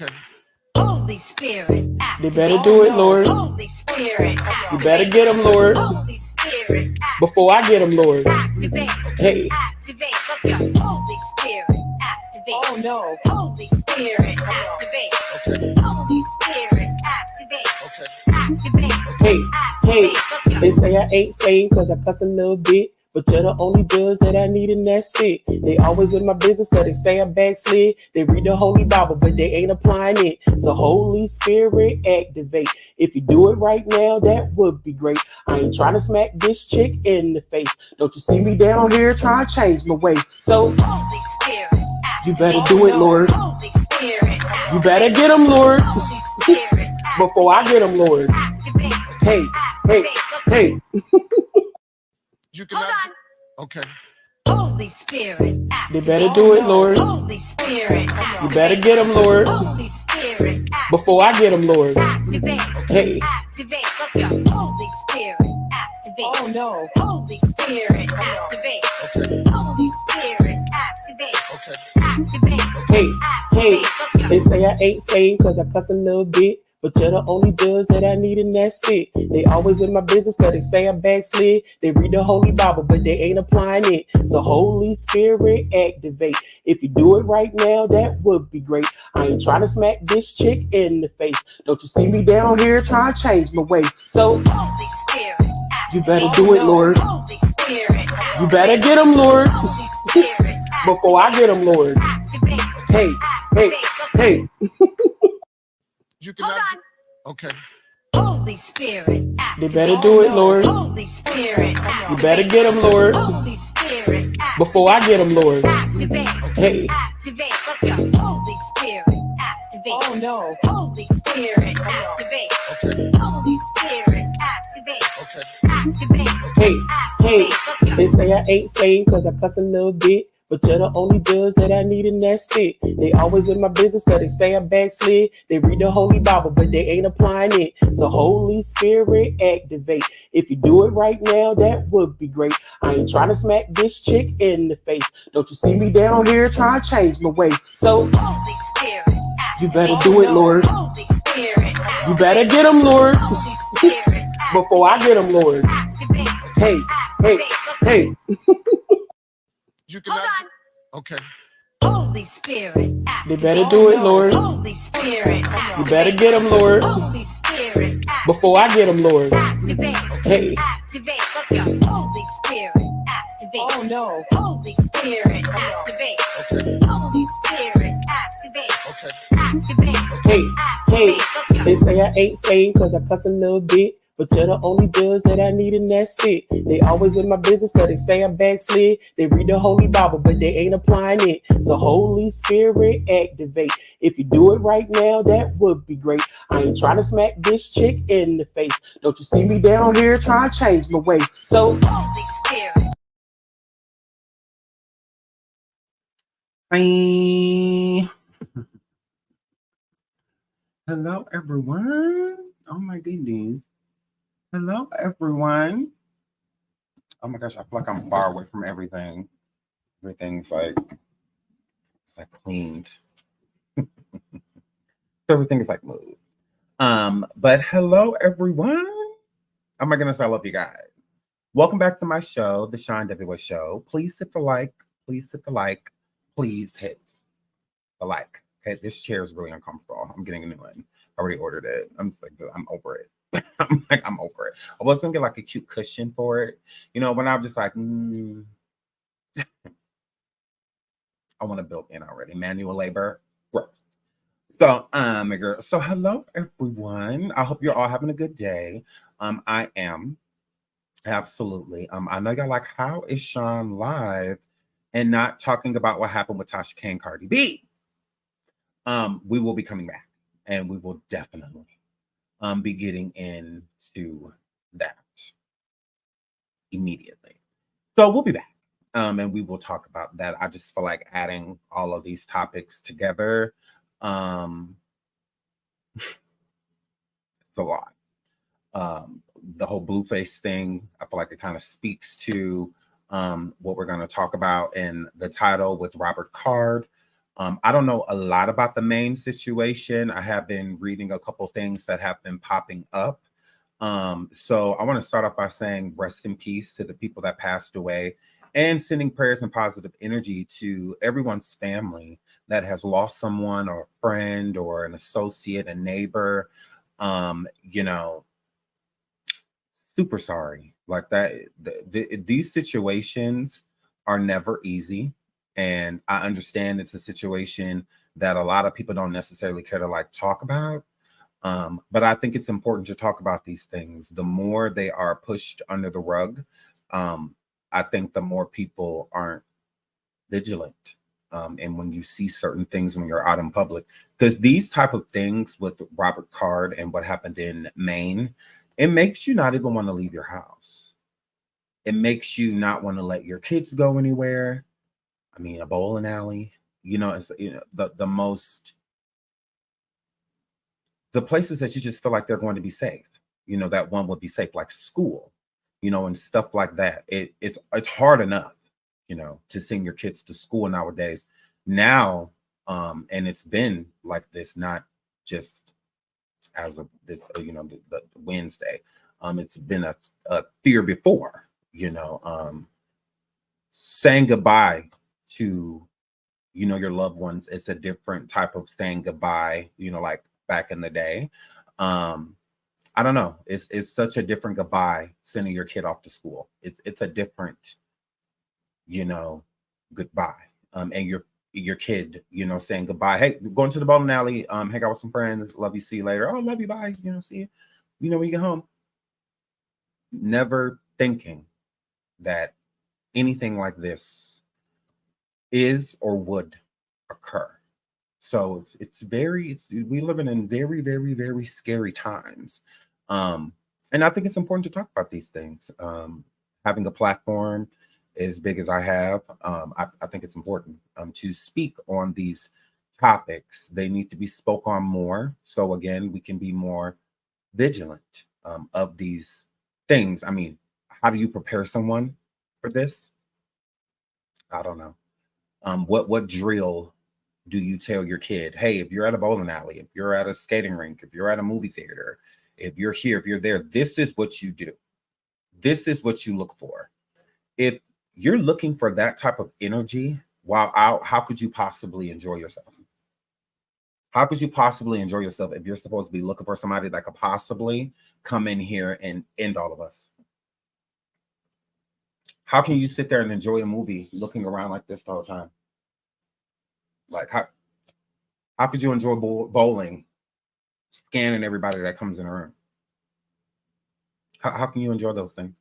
Okay. Holy Spirit, They better do it, Lord. Holy Spirit, You better get them, Lord. Holy Spirit, Before I get them, Lord. activate. Hey. Activate. Let's go. Holy Spirit, activate. Oh no. Holy Spirit, activate. Okay. Holy Spirit, activate. Okay. Activate. Hey, hey, Let's go. they say I ain't saved cause I cuss a little bit. But you're the only judge that I need and that's it. They always in my business cause they say I backslid. They read the Holy Bible but they ain't applying it. So Holy Spirit activate. If you do it right now, that would be great. I ain't trying to smack this chick in the face. Don't you see me down here trying to change my way. So Holy Spirit, you better do it, Lord. Holy Spirit, You better get them, Lord. Holy Spirit, Before I get them, Lord. activate. Hey, hey, hey. You cannot. Hold Okay. Holy Spirit, They activate. better do it, Lord. Holy Spirit, You activate. better get them, Lord. Holy Spirit, activate. Before I get them, Lord. Activate. Hey. Activate. Let's go. Holy Spirit, activate. Oh no. Holy Spirit, activate. Okay. Holy Spirit, activate. Okay. Activate. Hey, hey, Activate. Let's go. they say I ain't saved cause I cuss a little bit. But you're the only judge that I need and that's it. They always in my business cause they say I backslid. They read the Holy Bible but they ain't applying it. So Holy Spirit activate. If you do it right now, that would be great. I ain't trying to smack this chick in the face. Don't you see me down here trying to change my way. So Holy Spirit, you better do it, Lord. Holy Spirit, You better get them, Lord. Holy Spirit, Before I get them, Lord. activate. Hey, hey, hey. You cannot. Okay. Holy Spirit, They activate. better do it, Lord. Holy Spirit, You better get them, Lord. Holy Spirit, Before I get them, Lord. activate. Hey. Activate. Let's go. Holy Spirit, activate. Oh no. Holy Spirit, activate. Okay. Holy Spirit, activate. Okay. Activate. Hey, hey, Activate. Let's go. they say I ain't saved cause I cuss a little bit. But you're the only judge that I need and that's it. They always in my business cause they say I backslid. They read the Holy Bible but they ain't applying it. So Holy Spirit activate. If you do it right now, that would be great. I ain't trying to smack this chick in the face. Don't you see me down here trying to change my way. So Holy Spirit, you better do it, Lord. Holy Spirit, You better get them, Lord. Holy Spirit, Before I get them, Lord. activate. Hey, hey, hey. You cannot. Okay. Holy Spirit, They activate. better do it, Lord. Holy Spirit, You activate. better get them, Lord. Holy Spirit, activate. Before I get them, Lord. Activate. Hey. Activate. Let's go. Holy Spirit, activate. Oh no. Holy Spirit, activate. Okay. Holy Spirit, activate. Okay. Activate. Hey, hey, Activate. Let's go. they say I ain't saved cause I cuss a little bit. But you're the only judge that I need and that's it. They always in my business cause they say I backslid. They read the Holy Bible but they ain't applying it. So Holy Spirit activate. If you do it right now, that would be great. I ain't trying to smack this chick in the face. Don't you see me down here trying to change my way. So Holy Spirit. Hi. Hello, everyone. Oh my goodness. Hello, everyone. Oh my gosh, I feel like I'm far away from everything. Everything's like it's like cleaned. Everything is like moved. But hello, everyone. Oh my goodness, I love you guys. Welcome back to my show, the Seandavieway Show. Please hit the like. Please hit the like. Please hit the like. Okay, this chair is really uncomfortable. I'm getting a new one. I already ordered it. I'm just like, I'm over it. I'm over it. I was gonna get like a cute cushion for it. You know, when I'm just like, I want to build in already. Manual labor. Gross. So, my girl. So, hello everyone. I hope you're all having a good day. I am absolutely. I know y'all like, how is Sean live and not talking about what happened with Tasha K and Cardi B? We will be coming back, and we will definitely be getting into that immediately. So we'll be back. And we will talk about that. I just feel like adding all of these topics together. It's a lot. The whole Blueface thing, I feel like it kind of speaks to what we're going to talk about in the title with Robert Card. I don't know a lot about the Maine situation. I have been reading a couple things that have been popping up. So I want to start off by saying rest in peace to the people that passed away and sending prayers and positive energy to everyone's family that has lost someone or a friend or an associate, a neighbor. You know, super sorry. Like that, these situations are never easy. And I understand it's a situation that a lot of people don't necessarily care to like talk about. But I think it's important to talk about these things. The more they are pushed under the rug, I think the more people aren't vigilant. And when you see certain things when you're out in public, because these type of things with Robert Card and what happened in Maine, it makes you not even want to leave your house. It makes you not want to let your kids go anywhere. I mean, a bowling alley, you know, it's the places that you just feel like they're going to be safe, you know, that one would be safe, like school, you know, and stuff like that. It's hard enough, you know, to send your kids to school nowadays. Now, and it's been like this, not just as of the, you know, the Wednesday. It's been a fear before, you know, saying goodbye to, you know, your loved ones. It's a different type of saying goodbye, you know, like back in the day. I don't know. It's such a different goodbye sending your kid off to school. It's a different, you know, goodbye. And your kid, you know, saying goodbye. Hey, going to the bowling alley, hang out with some friends, love you, see you later. Oh, love you, bye. You know, see you, you know, when you get home. Never thinking that anything like this is or would occur. So we living in very, very, very scary times. And I think it's important to talk about these things. Having a platform as big as I have, I think it's important to speak on these topics. They need to be spoke on more. So again, we can be more vigilant of these things. I mean, how do you prepare someone for this? I don't know. What drill do you tell your kid? Hey, if you're at a bowling alley, if you're at a skating rink, if you're at a movie theater, if you're here, if you're there, this is what you do. This is what you look for. If you're looking for that type of energy while out, how could you possibly enjoy yourself? How could you possibly enjoy yourself if you're supposed to be looking for somebody that could possibly come in here and end all of us? How can you sit there and enjoy a movie looking around like this the whole time? Like, how could you enjoy bowling, scanning everybody that comes in the room? How can you enjoy those things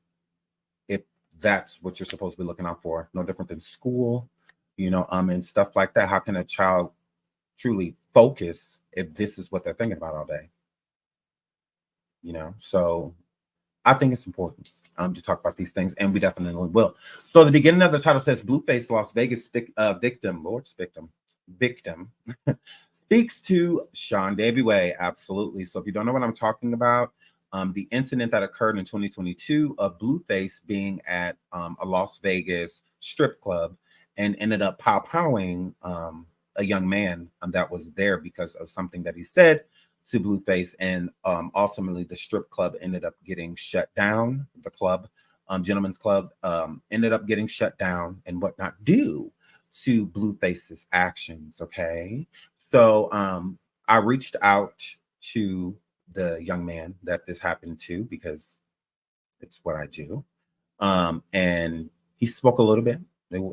if that's what you're supposed to be looking out for? No different than school, you know, and stuff like that. How can a child truly focus if this is what they're thinking about all day? You know, so I think it's important to talk about these things, and we definitely will. So the beginning of the title says Blueface Las Vegas victim, Lord's victim speaks to Seandavieway. Absolutely. So if you don't know what I'm talking about, the incident that occurred in 2022 of Blueface being at a Las Vegas strip club and ended up powing a young man that was there because of something that he said to Blueface, and ultimately the strip club ended up getting shut down. The club, Gentlemen's Club, ended up getting shut down and whatnot due to Blueface's actions. Okay, so I reached out to the young man that this happened to because it's what I do, and he spoke a little bit.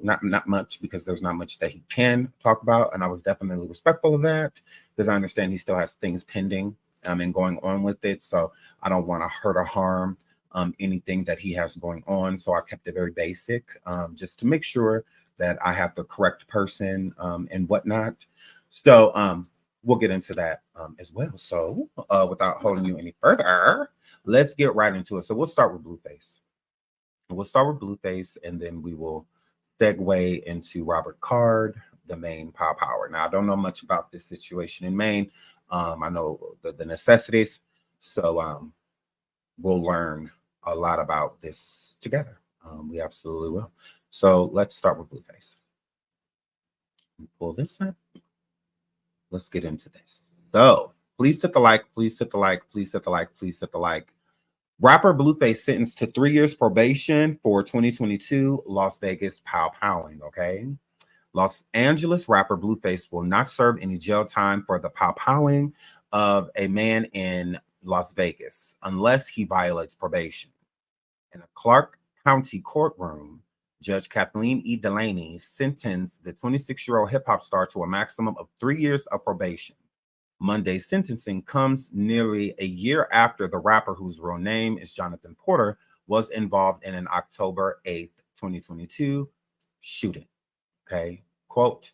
Not much, because there's not much that he can talk about, and I was definitely respectful of that because I understand he still has things pending and going on with it. So I don't want to hurt or harm anything that he has going on. So I kept it very basic, just to make sure that I have the correct person and whatnot. So we'll get into that as well. So without holding you any further, let's get right into it. So we'll start with Blueface. And then we will segue into Robert Card, the Maine power. Now, I don't know much about this situation in Maine. I know the necessities. So we'll learn a lot about this together. We absolutely will. So let's start with Blueface. Pull this up. Let's get into this. So please hit the like, please hit the like, please hit the like, please hit the like. Rapper Blueface sentenced to 3 years probation for 2022 Las Vegas powwowing, okay? Los Angeles rapper Blueface will not serve any jail time for the powwowing of a man in Las Vegas unless he violates probation. In a Clark County courtroom, Judge Kathleen E. Delaney sentenced the 26-year-old hip-hop star to a maximum of 3 years of probation. Monday's sentencing comes nearly a year after the rapper, whose real name is Jonathan Porter, was involved in an October 8th, 2022 shooting. Okay, quote,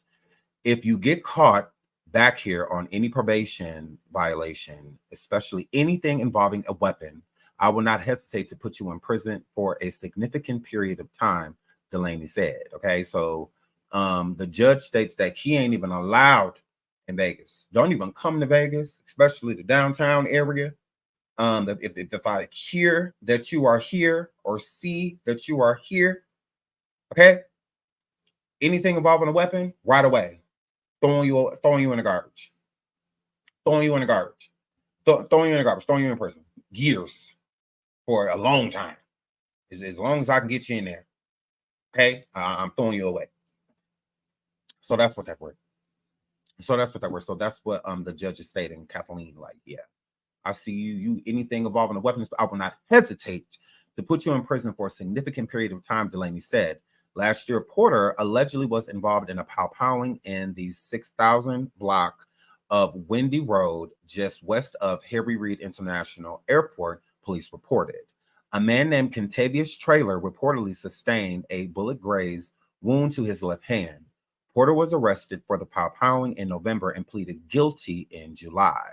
if you get caught back here on any probation violation, especially anything involving a weapon, I will not hesitate to put you in prison for a significant period of time, Delaney said. Okay, so the judge states that he ain't even allowed in Vegas. Don't even come to Vegas, especially the downtown area. If I hear that you are here or see that you are here, okay, anything involving a weapon, right away, throwing you in the garbage, throwing you in the garbage, throwing you in the garbage, throwing you in prison, years for a long time, as long as I can get you in there. Okay, I'm throwing you away. So that's what that word. So that's what the judge is stating, Kathleen. Like, yeah, I see you anything involving a weapon, I will not hesitate to put you in prison for a significant period of time, Delaney said. Last year, Porter allegedly was involved in a powwowing in the 6,000 block of Windy Road, just west of Harry Reid International Airport, police reported. A man named Kentavious Traylor reportedly sustained a bullet graze wound to his left hand. Porter was arrested for the powwowing in November and pleaded guilty in July.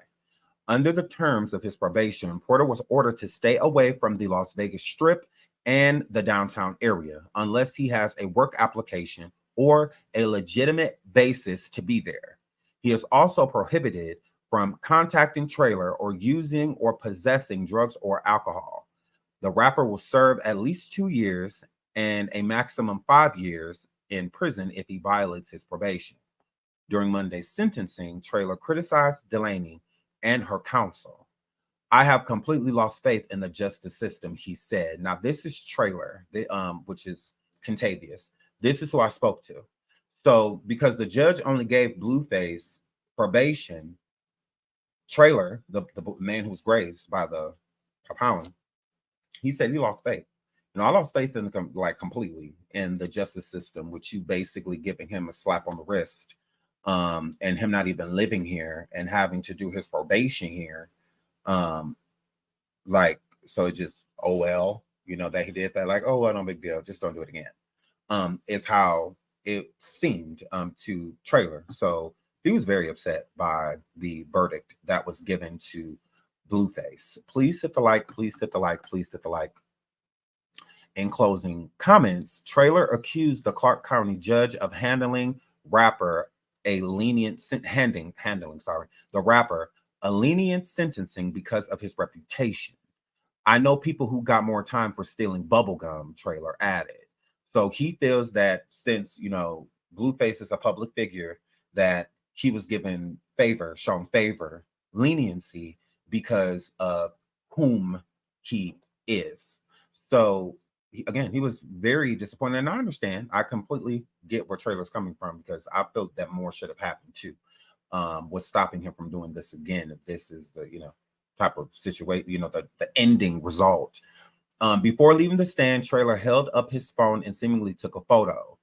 Under the terms of his probation, Porter was ordered to stay away from the Las Vegas Strip and the downtown area unless he has a work application or a legitimate basis to be there. He is also prohibited from contacting Traylor or using or possessing drugs or alcohol. The rapper will serve at least 2 years and a maximum 5 years in prison if he violates his probation. During Monday's sentencing, Traylor criticized Delaney and her counsel. I have completely lost faith in the justice system, he said. Now, this is Traylor, which is Kentavious. This is who I spoke to. So, because the judge only gave Blueface probation, Traylor, the man who was grazed by the powwowing, he said he lost faith. I lost faith in completely in the justice system, which you basically giving him a slap on the wrist, and him not even living here and having to do his probation here. So it just, oh well, that he did that, like, oh well, no big deal, just don't do it again. Is how it seemed to Traylor. So he was very upset by the verdict that was given to Blueface. Please hit the like, please hit the like, please hit the like. In closing comments, Traylor accused the Clark County judge of handling rapper a lenient sentencing because of his reputation. I know people who got more time for stealing bubblegum, Traylor added. So he feels that since, Blueface is a public figure, that he was shown favor, leniency because of whom he is. So he was very disappointed, and I understand. I completely get where Traylor's coming from, because I felt that more should have happened too. What's stopping him from doing this again? If this is the type of situation, the ending result. Before leaving the stand, Traylor held up his phone and seemingly took a photo.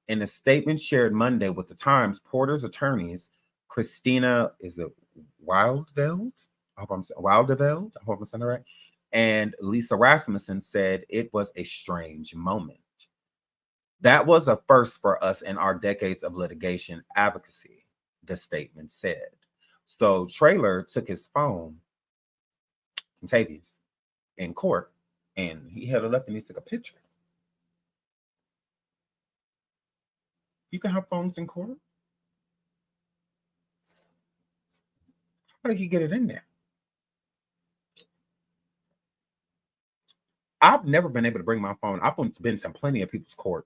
In a statement shared Monday with the Times, Porter's attorneys, Christina, Wildeveld? I hope I'm saying that right. And Lisa Rasmussen said it was a strange moment. That was a first for us in our decades of litigation advocacy, the statement said. So Traylor took his phone, Kentavious, in court, and he held it up and he took a picture. You can have phones in court. How did he get it in there? I've never been able to bring my phone. I've been to plenty of people's court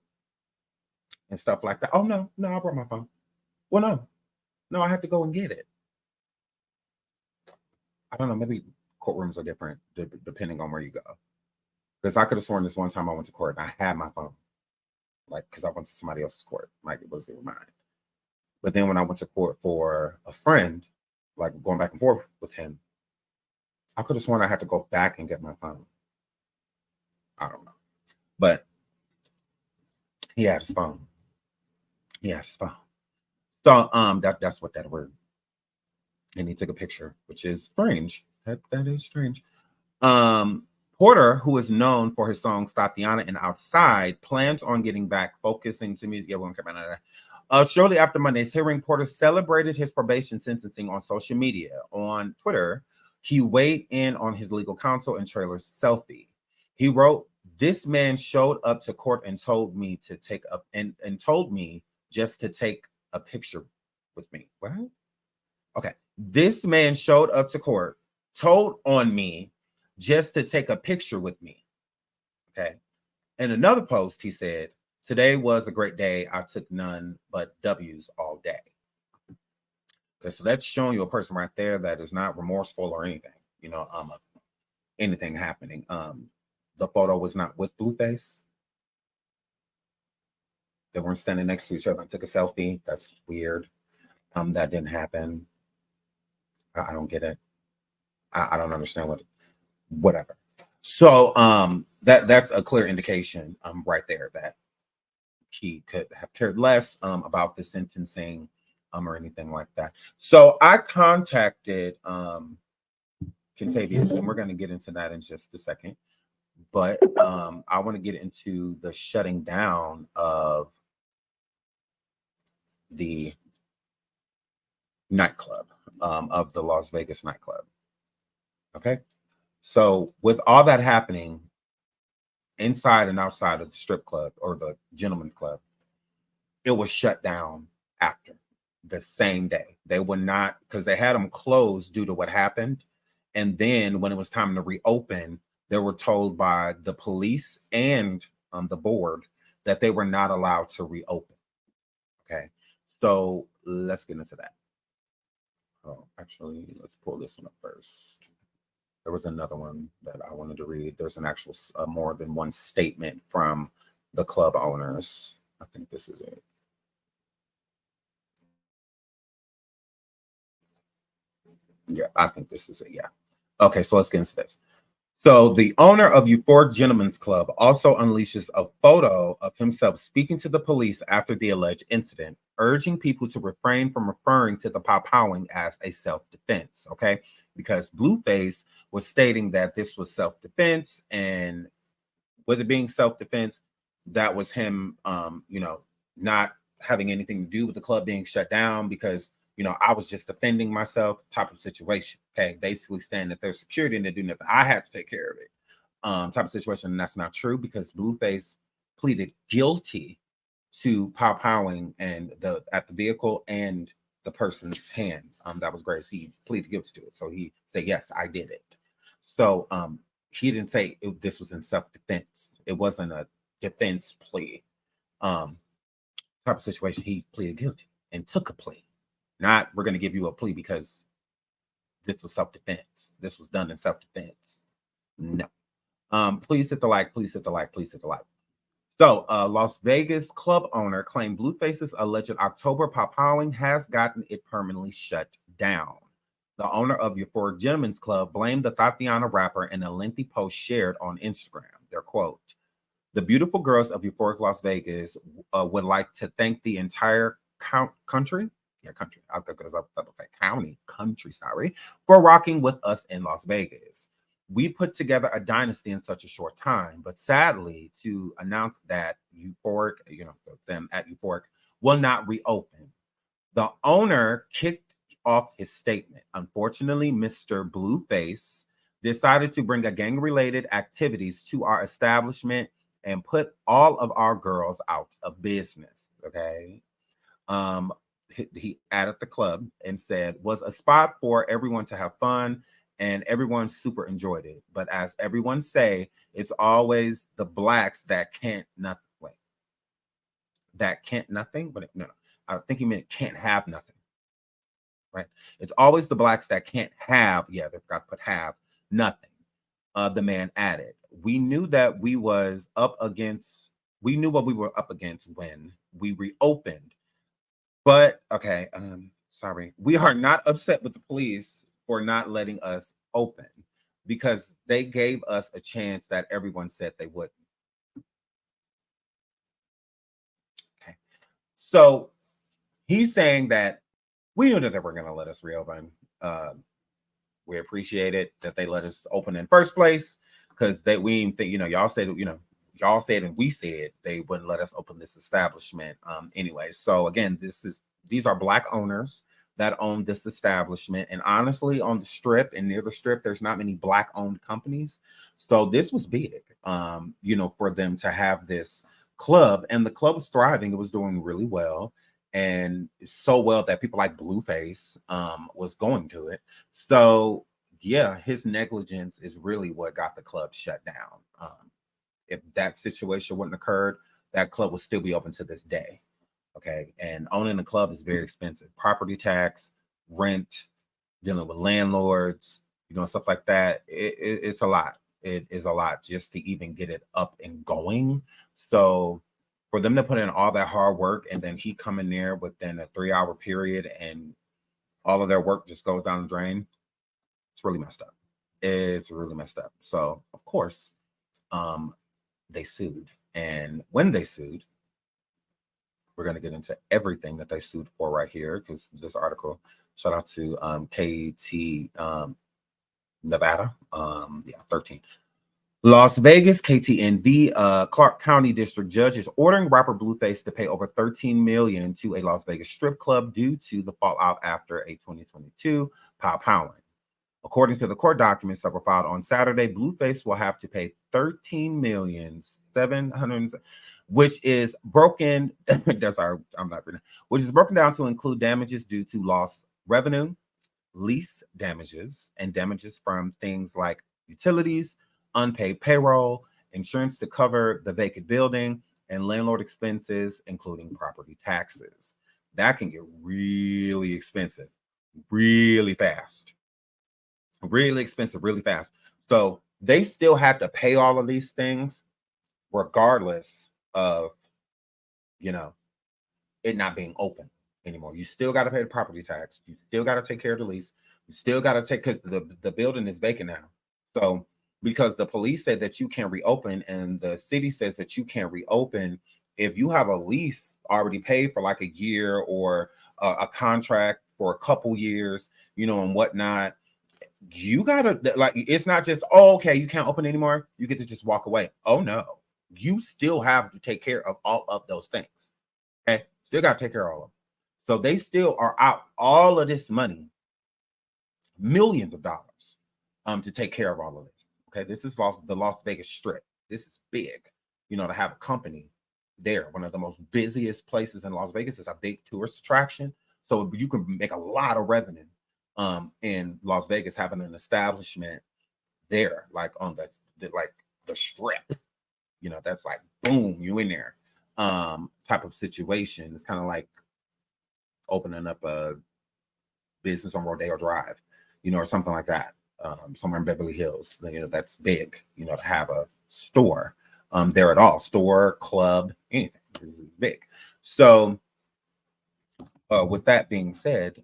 and stuff like that. Oh, no, I brought my phone. Well, no, I had to go and get it. I don't know. Maybe courtrooms are different depending on where you go. Because I could have sworn this one time I went to court and I had my phone, like because I went to somebody else's court, like it wasn't mine. But then when I went to court for a friend, like going back and forth with him, I could have sworn I had to go back and get my phone. I don't know. But he had his phone. He had his phone. So that's what that word. And he took a picture, which is strange. That is strange. Porter, who is known for his songs Tatiana and Outside, plans on getting back focusing to music. Yeah, we won't come out of that. Shortly after Monday's hearing, Porter celebrated his probation sentencing on social media. On Twitter, he weighed in on his legal counsel and trailer's selfie. He wrote, "This man showed up to court and told me to take up and told me just to take a picture with me." What? Okay. This man showed up to court, told on me just to take a picture with me. Okay. In another post, he said, "Today was a great day. I took none but W's all day." Okay, so that's showing you a person right there that is not remorseful or anything, anything happening. The photo was not with Blueface. They weren't standing next to each other and took a selfie. That's weird. That didn't happen. I don't get it. I don't understand whatever. So that's a clear indication right there that he could have cared less about the sentencing or anything like that. So I contacted Contavious, and we're going to get into that in just a second. But I want to get into the shutting down of the nightclub, of the Las Vegas nightclub. Okay. So with all that happening inside and outside of the strip club or the gentleman's club, it was shut down after the same day. They would not, because they had them closed due to what happened. And then when it was time to reopen, they were told by the police and the board that they were not allowed to reopen. Okay. So let's get into that. Oh, actually, let's pull this one up first. There was another one that I wanted to read. There's an actual more than one statement from the club owners. I think this is it. Yeah, I think this is it. Yeah. Okay, so let's get into this. So the owner of Euphoric Gentlemen's Club also unleashes a photo of himself speaking to the police after the alleged incident, urging people to refrain from referring to the pow-powing as a self-defense, okay? Because Blueface was stating that this was self-defense, and with it being self-defense, that was him, not having anything to do with the club being shut down because, I was just defending myself type of situation, okay? Basically saying that there's security and they do nothing. I had to take care of it type of situation, and that's not true because Blueface pleaded guilty to pow-powing and at the vehicle and the person's hand. That was Grace. He pleaded guilty to it. So he said, yes, I did it. So he didn't say this was in self-defense. It wasn't a defense plea type of situation. He pleaded guilty and took a plea. Not we're going to give you a plea because this was self-defense. This was done in self-defense. No. Please hit the like. Please hit the like. Please hit the like. So, Las Vegas club owner claimed Blueface's alleged October pow-powing has gotten it permanently shut down. The owner of Euphoric Gentlemen's Club blamed the Tatiana rapper in a lengthy post shared on Instagram. Their quote, "The beautiful girls of Euphoric Las Vegas would like to thank the entire country. Yeah, country. I was about to say county, country, sorry, for rocking with us in Las Vegas. We put together a dynasty in such a short time, but sadly to announce that Euphoric, them at Euphoric will not reopen." The owner kicked off his statement. Unfortunately, Mr. Blueface decided to bring a gang-related activities to our establishment and put all of our girls out of business. Okay. He added the club and said, was a spot for everyone to have fun, and everyone super enjoyed it. But as everyone say, it's always the blacks that can't nothing. Wait, that can't nothing? But no. I think he meant can't have nothing. Right? It's always the blacks that can't have. Yeah, they've got to put have nothing. The man added, we knew that we was up against. We knew what we were up against when we reopened. But okay, sorry, we are not upset with the police for not letting us open because they gave us a chance that everyone said they wouldn't. Okay, so he's saying that we knew that they were going to let us reopen. We appreciate it that they let us open in first place because we didn't think, y'all said, y'all said and we said they wouldn't let us open this establishment anyway. So again, these are black owners that own this establishment, and honestly, on the strip and near the strip, there's not many black owned companies. So this was big, for them to have this club, and the club was thriving. It was doing really well, and so well that people like Blueface was going to it. So yeah, his negligence is really what got the club shut down. If that situation wouldn't occurred, that club would still be open to this day. Okay. And owning a club is very expensive. Property tax, rent, dealing with landlords, stuff like that. It's a lot. It is a lot just to even get it up and going. So for them to put in all that hard work and then he come in there within a 3-hour period and all of their work just goes down the drain, it's really messed up. It's really messed up. So of course, they sued. And when they sued, we're going to get into everything that they sued for right here because this article, shout out to KT Nevada, 13. Las Vegas, KTNV, Clark County District Judge is ordering rapper Blueface to pay over $13 million to a Las Vegas strip club due to the fallout after a 2022 powwowing. According to the court documents that were filed on Saturday, Blueface will have to pay $13,700,000, which is broken. Which is broken down to include damages due to lost revenue, lease damages, and damages from things like utilities, unpaid payroll, insurance to cover the vacant building, and landlord expenses, including property taxes. That can get really expensive, really fast. Really expensive, really fast. So they still have to pay all of these things regardless of, it not being open anymore. You still got to pay the property tax. You still got to take care of the lease. You still got to take, because the building is vacant now. So because the police said that you can't reopen and the city says that you can't reopen, if you have a lease already paid for like a year or a contract for a couple years, and whatnot, you gotta, it's not just, okay, you can't open anymore, you get to just walk away. Oh no, you still have to take care of all of those things. Okay, still got to take care of all of them. So they still are out all of this money, millions of dollars, to take care of all of this. Okay, this is the Las Vegas Strip. This is big, to have a company there. One of the most busiest places in Las Vegas is a big tourist attraction, so you can make a lot of revenue in Las Vegas having an establishment there, like on the strip, that's like boom, you in there type of situation. It's kind of like opening up a business on Rodeo Drive, or something like that, somewhere in Beverly Hills. That's big, to have a store there at all, store, club, anything. It's big. So with that being said,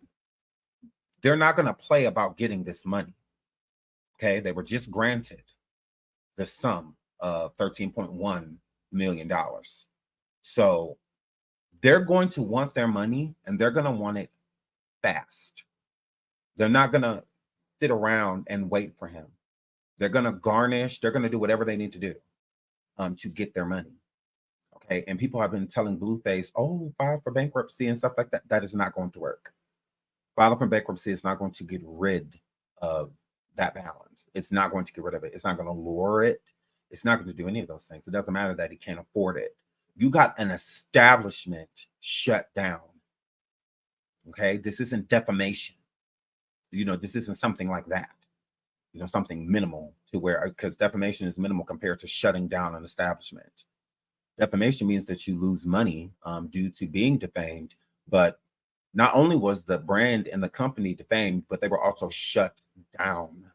they're not going to play about getting this money. Okay, they were just granted the sum of $13.1 million. So they're going to want their money and they're going to want it fast. They're not going to sit around and wait for him. They're going to garnish. They're going to do whatever they need to do to get their money. Okay, and people have been telling Blueface, file for bankruptcy and stuff like that. That is not going to work. Filing for bankruptcy is not going to get rid of that balance. It's not going to get rid of it. It's not going to lower it. It's not going to do any of those things. It doesn't matter that he can't afford it. You got an establishment shut down. Okay, this isn't defamation. This isn't something like that. Something minimal to where, because defamation is minimal compared to shutting down an establishment. Defamation means that you lose money due to being defamed But not only was the brand and the company defamed, but they were also shut down.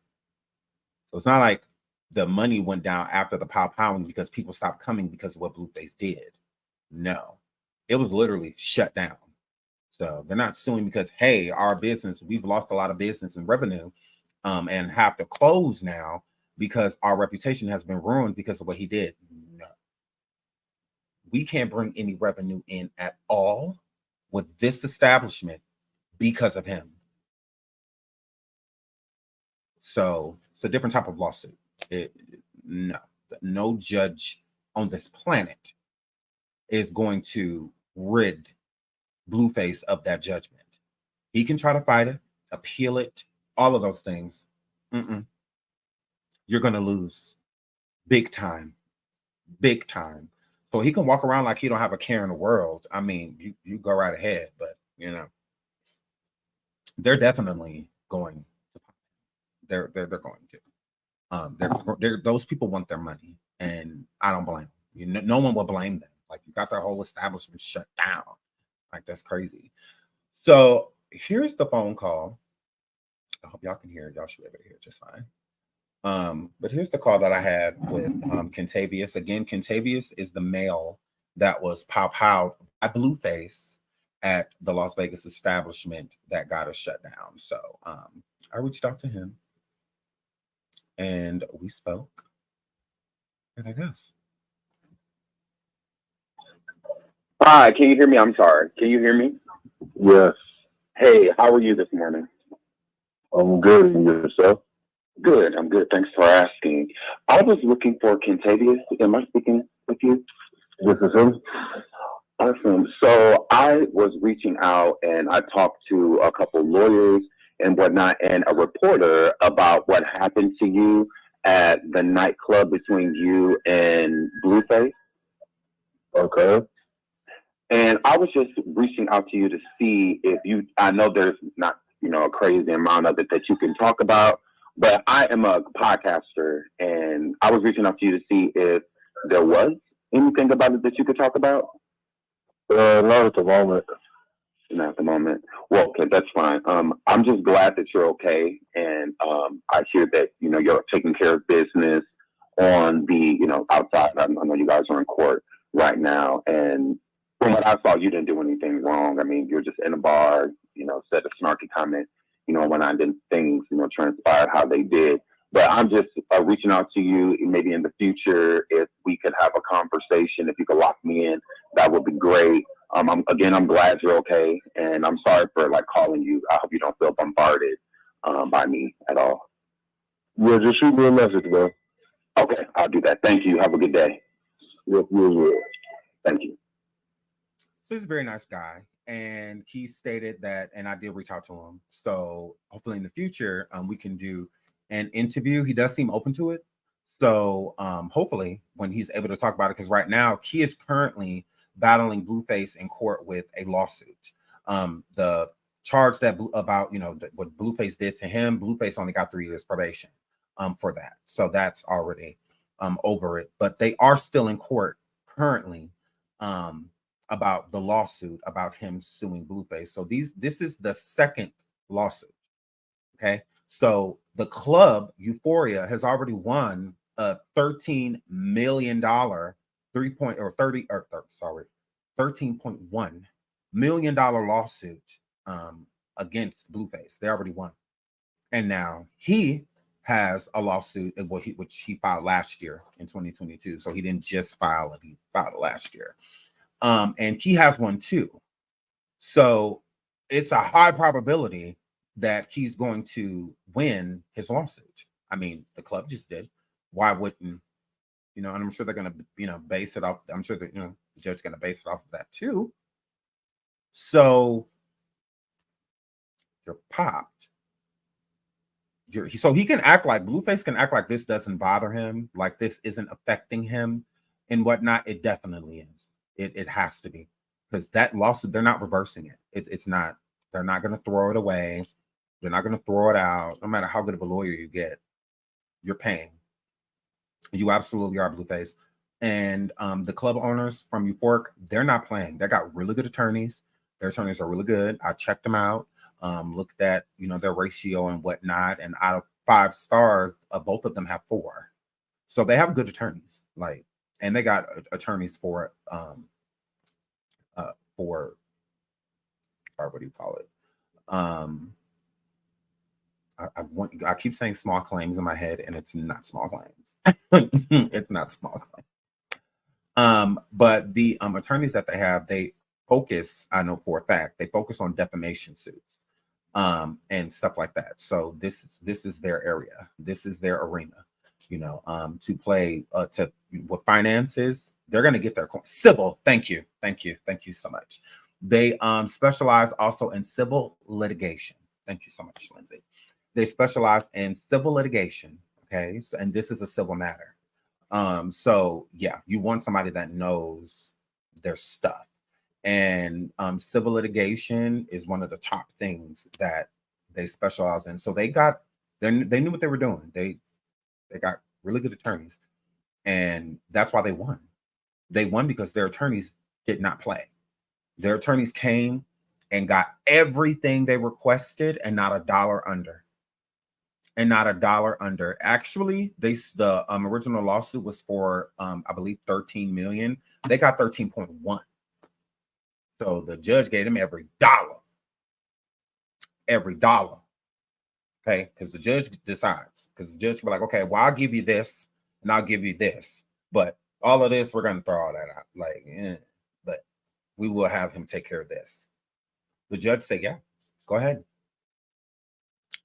So it's not like the money went down after the pow-powing because people stopped coming because of what Blueface did. No, it was literally shut down. So they're not suing because, hey, our business, we've lost a lot of business and revenue and have to close now because our reputation has been ruined because of what he did. No. We can't bring any revenue in at all with this establishment because of him. So it's a different type of lawsuit. No judge on this planet is going to rid Blueface of that judgment. He can try to fight it, appeal it, all of those things. You're going to lose big time. So he can walk around like he don't have a care in the world. I mean, you go right ahead, but they're definitely going to. They're going to. Those people want their money, and I don't blame them. No one will blame them. Like, you got their whole establishment shut down. Like, that's crazy. So here's the phone call. I hope y'all can hear it. Y'all should be able to hear it just fine. But here's the call that I had with Kentavious. Again, Kentavious is the male that was pow-powed by Blueface at the Las Vegas establishment that got us shut down. So I reached out to him and we spoke. And I guess. Hi, can you hear me? I'm sorry. Can you hear me? Yes, Hey, how are you this morning? I'm good. And yourself? Good, I'm good. Thanks for asking. I was looking for Kentavious. Am I speaking with you? This is him. Awesome. So I was reaching out and I talked to a couple lawyers and whatnot and a reporter about what happened to you at the nightclub between you and Blueface. Okay. And I was just reaching out to you to see if I know there's not, a crazy amount of it that you can talk about, but I am a podcaster and I was reaching out to you to see if there was anything about it that you could talk about. Not at the moment. Not at the moment. Well, okay, that's fine. I'm just glad that you're okay. And I hear that, you're taking care of business on the, outside. I know you guys are in court right now. And from what I saw, you didn't do anything wrong. I mean, you're just in a bar, said a snarky comment, when I did things, transpired how they did. But I'm just reaching out to you, maybe in the future, if we could have a conversation, if you could lock me in, that would be great. I'm glad you're okay. And I'm sorry for calling you. I hope you don't feel bombarded by me at all. Yeah, just shoot me a message, bro. Okay, I'll do that. Thank you. Have a good day. Yep, you as well. Thank you. So he's a very nice guy, and he stated that, and I did reach out to him. So hopefully in the future, we can do an interview. He does seem open to it. So hopefully when he's able to talk about it, because right now he is currently battling Blueface in court with a lawsuit. The charge that about what Blueface did to him, Blueface only got 3 years probation for that. So that's already over it. But they are still in court currently. About the lawsuit about him suing Blueface. So this is the second lawsuit. Okay. So the club Euphoria has already won a $13 million $13.1 million lawsuit against Blueface. They already won. And now he has a lawsuit which he filed last year in 2022. So he didn't just file it, he filed it last year. And he has one too. So it's a high probability that he's going to win his lawsuit. I mean, the club just did. Why wouldn't, and I'm sure they're going to, base it off. I'm sure that, the judge's going to base it off of that too. So you're popped. So he can act like Blueface can act like this doesn't bother him, like this isn't affecting him and whatnot. It definitely is. It has to be, because that lawsuit, they're not reversing it. It's not. They're not going to throw it away. They're not going to throw it out. No matter how good of a lawyer you get, you're paying. You absolutely are, Blueface. And the club owners from Euphoric, they're not playing. They got really good attorneys. Their attorneys are really good. I checked them out, looked at, their ratio and whatnot. And out of 5 stars, both of them have 4. So they have good attorneys, and they got attorneys for or what do you call it? I keep saying small claims in my head, and it's not small claims. It's not small claims. But the attorneys that they have, they focus, I know for a fact, they focus on defamation suits, and stuff like that. So this is their area. This is their arena, to play to with finances. They're going to get their civil. Thank you so much. They specialize also in civil litigation. Thank you so much, Lindsay. They specialize in civil litigation. Okay, so, and this is a civil matter. So yeah, you want somebody that knows their stuff. And civil litigation is one of the top things that they specialize in. So they knew what they were doing. They got really good attorneys, and that's why they won. They won because their attorneys did not play. Their attorneys came and got everything they requested, and not a dollar under. Actually, the original lawsuit was for I believe 13 million. They got 13.1. So the judge gave them every dollar. Okay, because the judge decides. Because the judge will be like, okay, well, I'll give you this and I'll give you this, but all of this, we're going to throw all that out. But we will have him take care of this. The judge said, yeah, go ahead.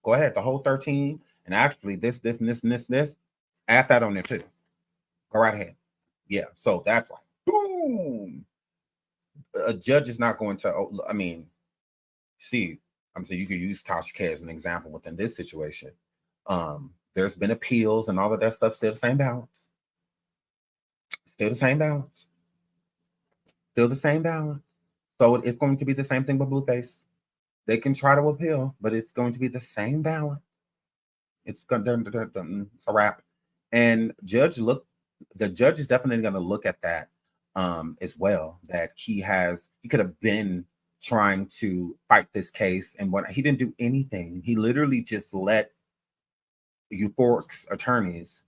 The whole 13, and actually this, add that on there too. Go right ahead. Yeah, so that's like, boom. A judge is not going to, you could use Tasha K as an example within this situation. There's been appeals and all of that stuff, still the same balance. So it's going to be the same thing with Blueface. They can try to appeal, but it's going to be the same balance. It's a wrap. And the judge is definitely going to look at that as well, that he could have been trying to fight this case, and what he didn't do anything. He literally just let Euphoric's attorneys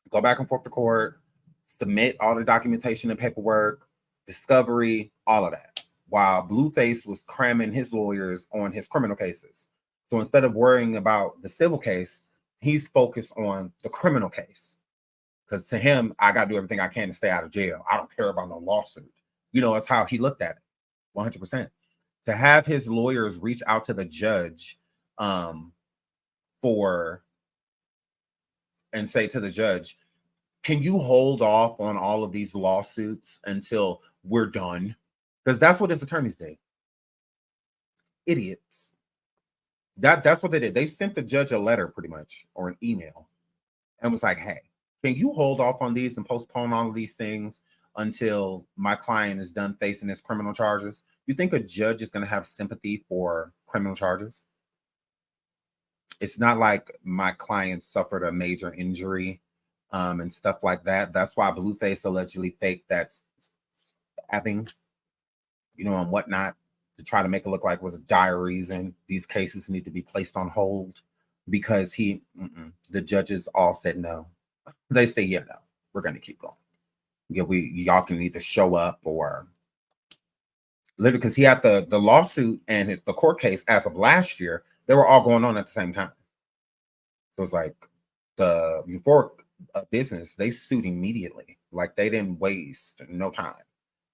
go back and forth to court, submit all the documentation and paperwork, discovery, all of that, while Blueface was cramming his lawyers on his criminal cases. So instead of worrying about the civil case, he's focused on the criminal case. Because to him, I got to do everything I can to stay out of jail. I don't care about no lawsuit. That's how he looked at it, 100%. To have his lawyers reach out to the judge and say to the judge, can you hold off on all of these lawsuits until we're done? Because that's what his attorneys did. Idiots. That's what they did. They sent the judge a letter pretty much, or an email, and was like, hey, can you hold off on these and postpone all of these things until my client is done facing his criminal charges? You think a judge is going to have sympathy for criminal charges? It's not like my client suffered a major injury and stuff like that. That's why Blueface allegedly faked that stabbing, and whatnot, to try to make it look like it was a dire reason. These cases need to be placed on hold because the judges all said no. They say, yeah, no, we're going to keep going. Yeah, y'all can either show up or literally, because he had the lawsuit and the court case as of last year, they were all going on at the same time. So it's like the Euphoric business, they sued immediately. Like they didn't waste no time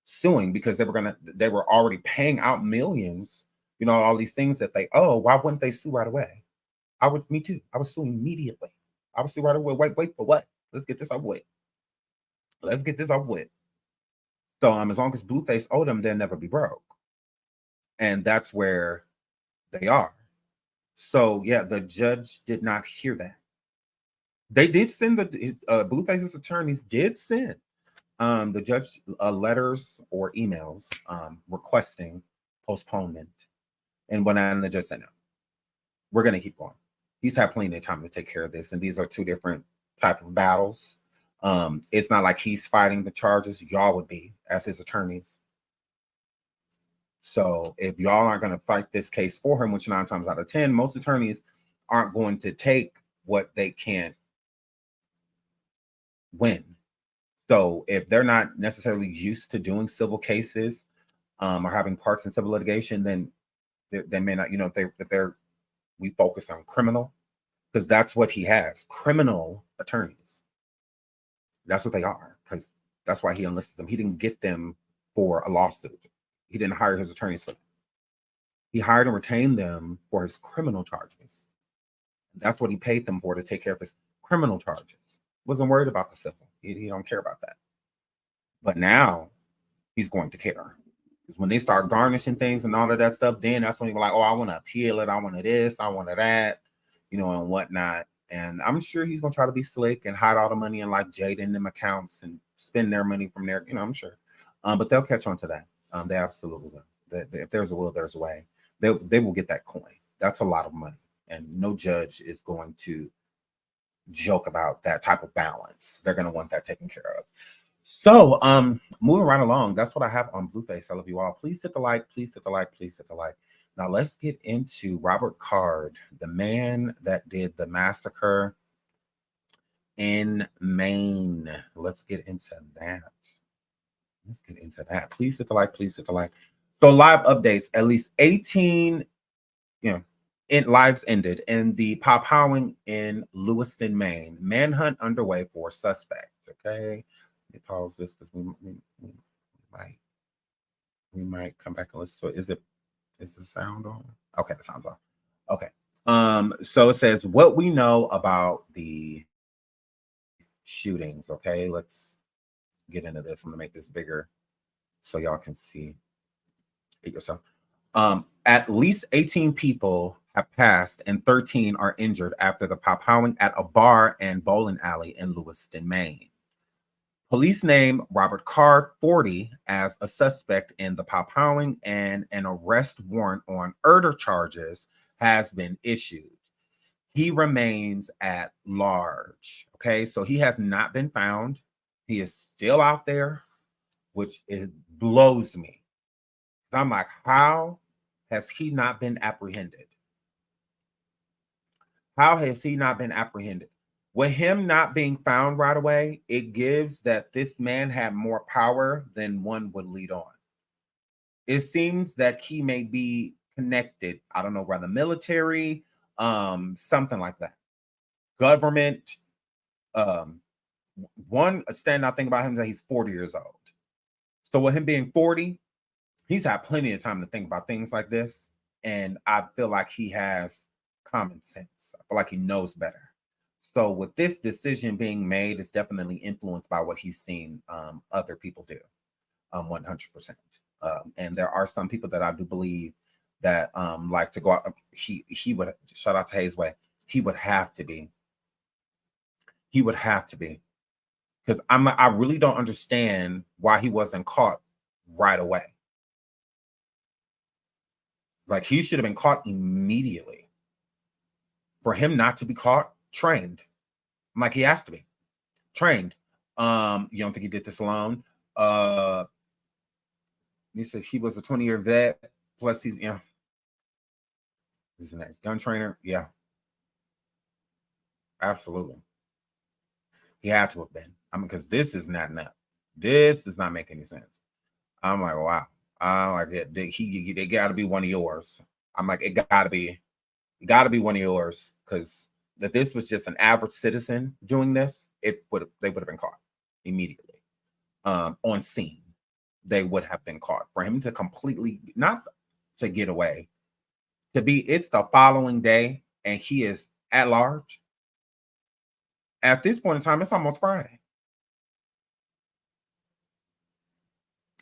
suing because they were already paying out millions, all these things that they owe. Why wouldn't they sue right away? Me too. I was suing immediately. I would sue right away. Wait for what? Let's get this over with. So as long as Blueface owed them, they'll never be broke. And that's where they are. So yeah, the judge did not hear that. They did send Blueface's attorneys did send the judge letters or emails requesting postponement. And the judge said no. We're going to keep going. He's had plenty of time to take care of this. And these are two different type of battles. It's not like he's fighting the charges. Y'all would be as his attorneys. So if y'all aren't going to fight this case for him, which 9 times out of 10, most attorneys aren't going to take what they can't win. So if they're not necessarily used to doing civil cases or having parts in civil litigation, then they may not, we focus on criminal, because that's what he has, criminal attorneys. That's what they are, because that's why he enlisted them. He didn't get them for a lawsuit. He didn't hire his attorneys for them. He hired and retained them for his criminal charges. That's what he paid them for, to take care of his criminal charges. Wasn't worried about the civil. He don't care about that. But now he's going to care. Because when they start garnishing things and all of that stuff, then that's when you're like, oh, I want to appeal it. I want this. I want that, and whatnot. And I'm sure he's going to try to be slick and hide all the money in like Jada and them accounts and spend their money from there. I'm sure. But they'll catch on to that. They absolutely will. If there's a will, there's a way. They will get that coin. That's a lot of money. And no judge is going to joke about that type of balance. They're going to want that taken care of. So moving right along, that's what I have on Blueface. I love you all. Please hit the like, please hit the like, please hit the like. Now let's get into Robert Card, the man that did the massacre in Maine. Let's get into that. Please hit the like, please hit the like. So live updates, at least 18 lives ended in the pop-howing in Lewiston, Maine. Manhunt underway for suspect. Okay, let me pause this because we might come back and listen to it. Is the sound on? Okay, the sound's on. Okay. So it says what we know about the shootings. Okay, let's get into this. I'm gonna make this bigger so y'all can see it yourself. At least 18 people have passed and 13 are injured after the pop-howing at a bar and bowling alley in Lewiston, Maine. Police name Robert Card, 40, as a suspect in the pop-howing, and an arrest warrant on murder charges has been issued. He remains at large. Okay, so he has not been found. He is still out there, which blows me. I'm like, how has he not been apprehended? How has he not been apprehended? With him not being found right away, it gives that this man had more power than one would lead on. It seems that he may be connected, I don't know, rather military, something like that. Government. One standout thing about him is that he's 40 years old. So with him being 40, he's had plenty of time to think about things like this. And I feel like he has common sense. I feel like he knows better. So with this decision being made, it's definitely influenced by what he's seen other people do, 100%. And there are some people that I do believe that like to go out. He would, shout out to Hayesway, he would have to be. He would have to be. Because I really don't understand why he wasn't caught right away. Like, he should have been caught immediately. For him not to be caught, trained. I'm like, he has to be trained. You don't think he did this alone? He said he was a 20-year vet. Plus, he's an ex-gun trainer. Yeah, absolutely. He had to have been. Because this is not enough. This does not make any sense. I'm like, wow. I'm like, they got to be one of yours. I'm like, it got to be one of yours, because if this was just an average citizen doing this, they would have been caught immediately. On scene, they would have been caught. For him to completely, not to get away, it's the following day and he is at large. At this point in time, it's almost Friday.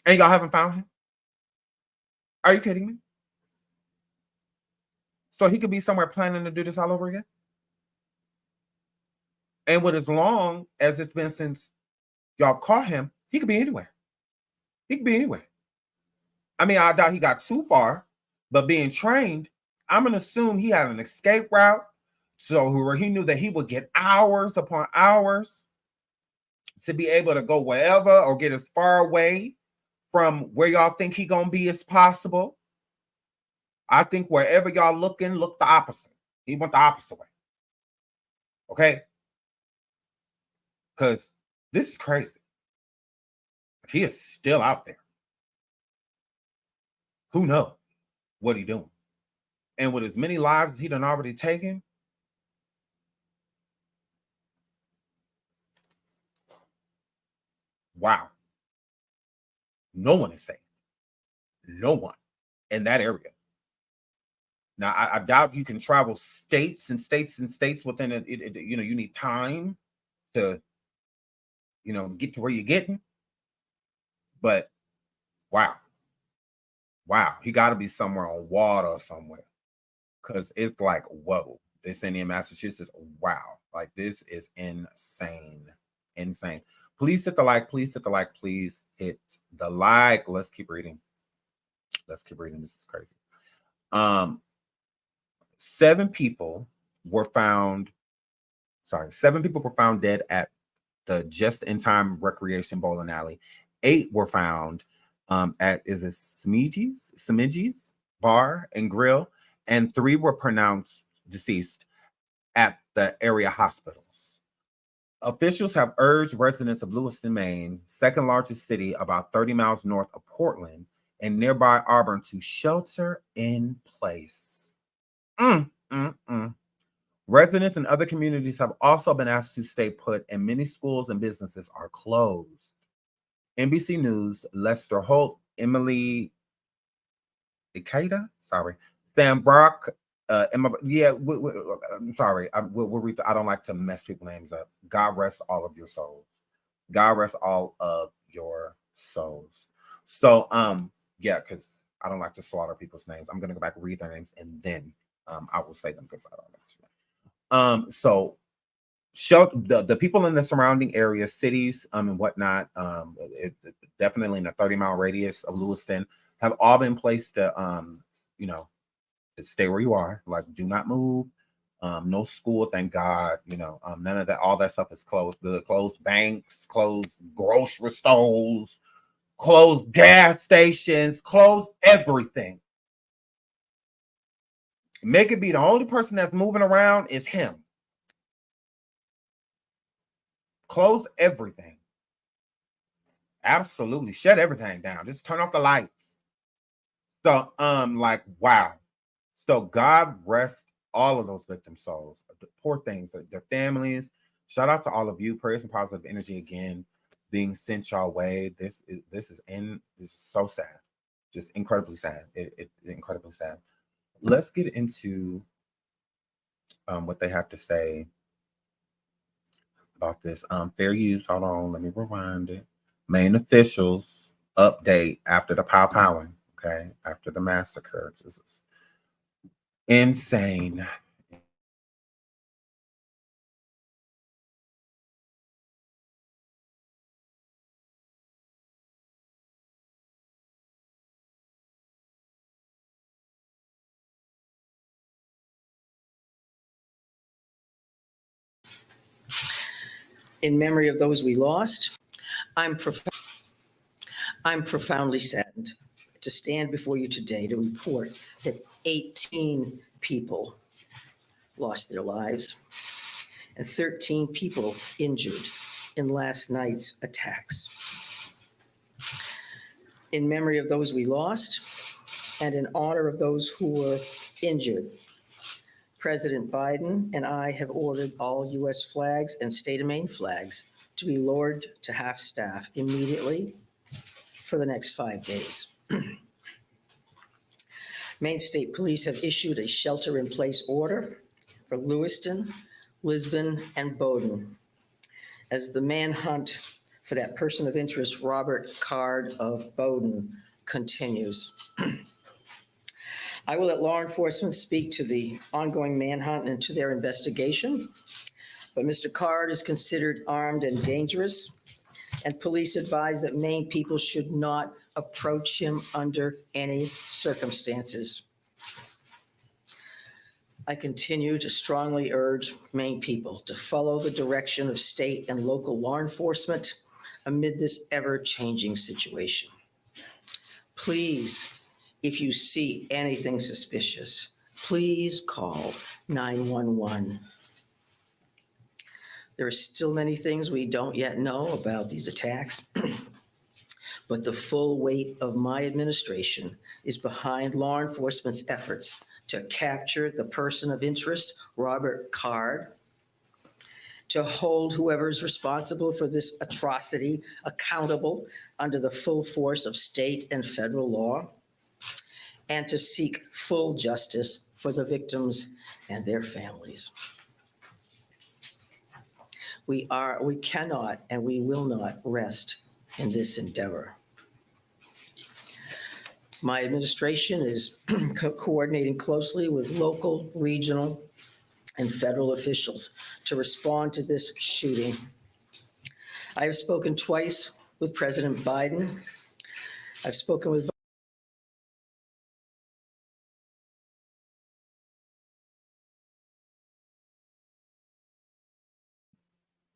And y'all haven't found him? Are you kidding me? So he could be somewhere planning to do this all over again? And with as long as it's been since y'all caught him, he could be anywhere. He could be anywhere. I mean, I doubt he got too far, but being trained, I'm going to assume he had an escape route. So where he knew that he would get hours upon hours to be able to go wherever or get as far away from where y'all think he gonna be is possible. I think wherever y'all looking, look the opposite. He went the opposite way. Okay? Because this is crazy. He is still out there. Who knows what he doing? And with as many lives as he done already taken, wow. No one is safe. No one in that area. Now, I doubt you can travel states and states and states within it. You know, you need time to, you know, get to where you're getting. But wow. Wow. He got to be somewhere on water or somewhere. Because it's like, whoa. This in Massachusetts. Wow. Like, this is insane. Insane. Please hit the like. Please hit the like. Please hit the like. Let's keep reading. Let's keep reading. This is crazy. 7 people were found dead at the Just in Time Recreation Bowling Alley. 8 were found at Smeege's Bar and Grill, and 3 were pronounced deceased at the area hospitals. Officials have urged residents of Lewiston, Maine, second largest city about 30 miles north of Portland, and nearby Auburn to shelter in place. Residents in other communities have also been asked to stay put, and many schools and businesses are closed. NBC News, Lester Holt, Emily Ikeda, Sam Brock, I'm sorry. We'll read. I don't like to mess people's names up. God rest all of your souls. God rest all of your souls. So, yeah, because I don't like to slaughter people's names. I'm gonna go back and read their names, and then I will say them because I don't know. So the people in the surrounding area, cities, and whatnot, definitely in a 30-mile radius of Lewiston, have all been placed to, you know, stay where you are. Like, do not move. No school, thank God. You know, none of that. All that stuff is closed. The closed banks, closed grocery stores, closed gas stations, closed everything. Make it be the only person that's moving around is him. Close everything. Absolutely. Shut everything down. Just turn off the lights. So, like, wow. So God rest all of those victim souls. The poor things, their families. Shout out to all of you. Prayers and positive energy again being sent your way. This is so sad. Just incredibly sad. It's incredibly sad. Let's get into what they have to say about this. Fair use. Hold on. Let me rewind it. Maine officials update after the powwowing. Okay. After the massacre. This is insane. In memory of those we lost, I'm profoundly saddened to stand before you today to report that 18 people lost their lives and 13 people injured in last night's attacks. In memory of those we lost and in honor of those who were injured, President Biden and I have ordered all U.S. flags and state of Maine flags to be lowered to half-staff immediately for the next 5 days. Maine State Police have issued a shelter-in-place order for Lewiston, Lisbon, and Bowdoin as the manhunt for that person of interest, Robert Card of Bowdoin, continues. I will let law enforcement speak to the ongoing manhunt and to their investigation, but Mr. Card is considered armed and dangerous, and police advise that Maine people should not approach him under any circumstances. I continue to strongly urge Maine people to follow the direction of state and local law enforcement amid this ever-changing situation. Please, if you see anything suspicious, please call 911. There are still many things we don't yet know about these attacks, but the full weight of my administration is behind law enforcement's efforts to capture the person of interest, Robert Card, to hold whoever is responsible for this atrocity accountable under the full force of state and federal law, and to seek full justice for the victims and their families. We cannot and we will not rest in this endeavor. My administration is coordinating closely with local, regional, and federal officials to respond to this shooting. I have spoken twice with President Biden. I've spoken with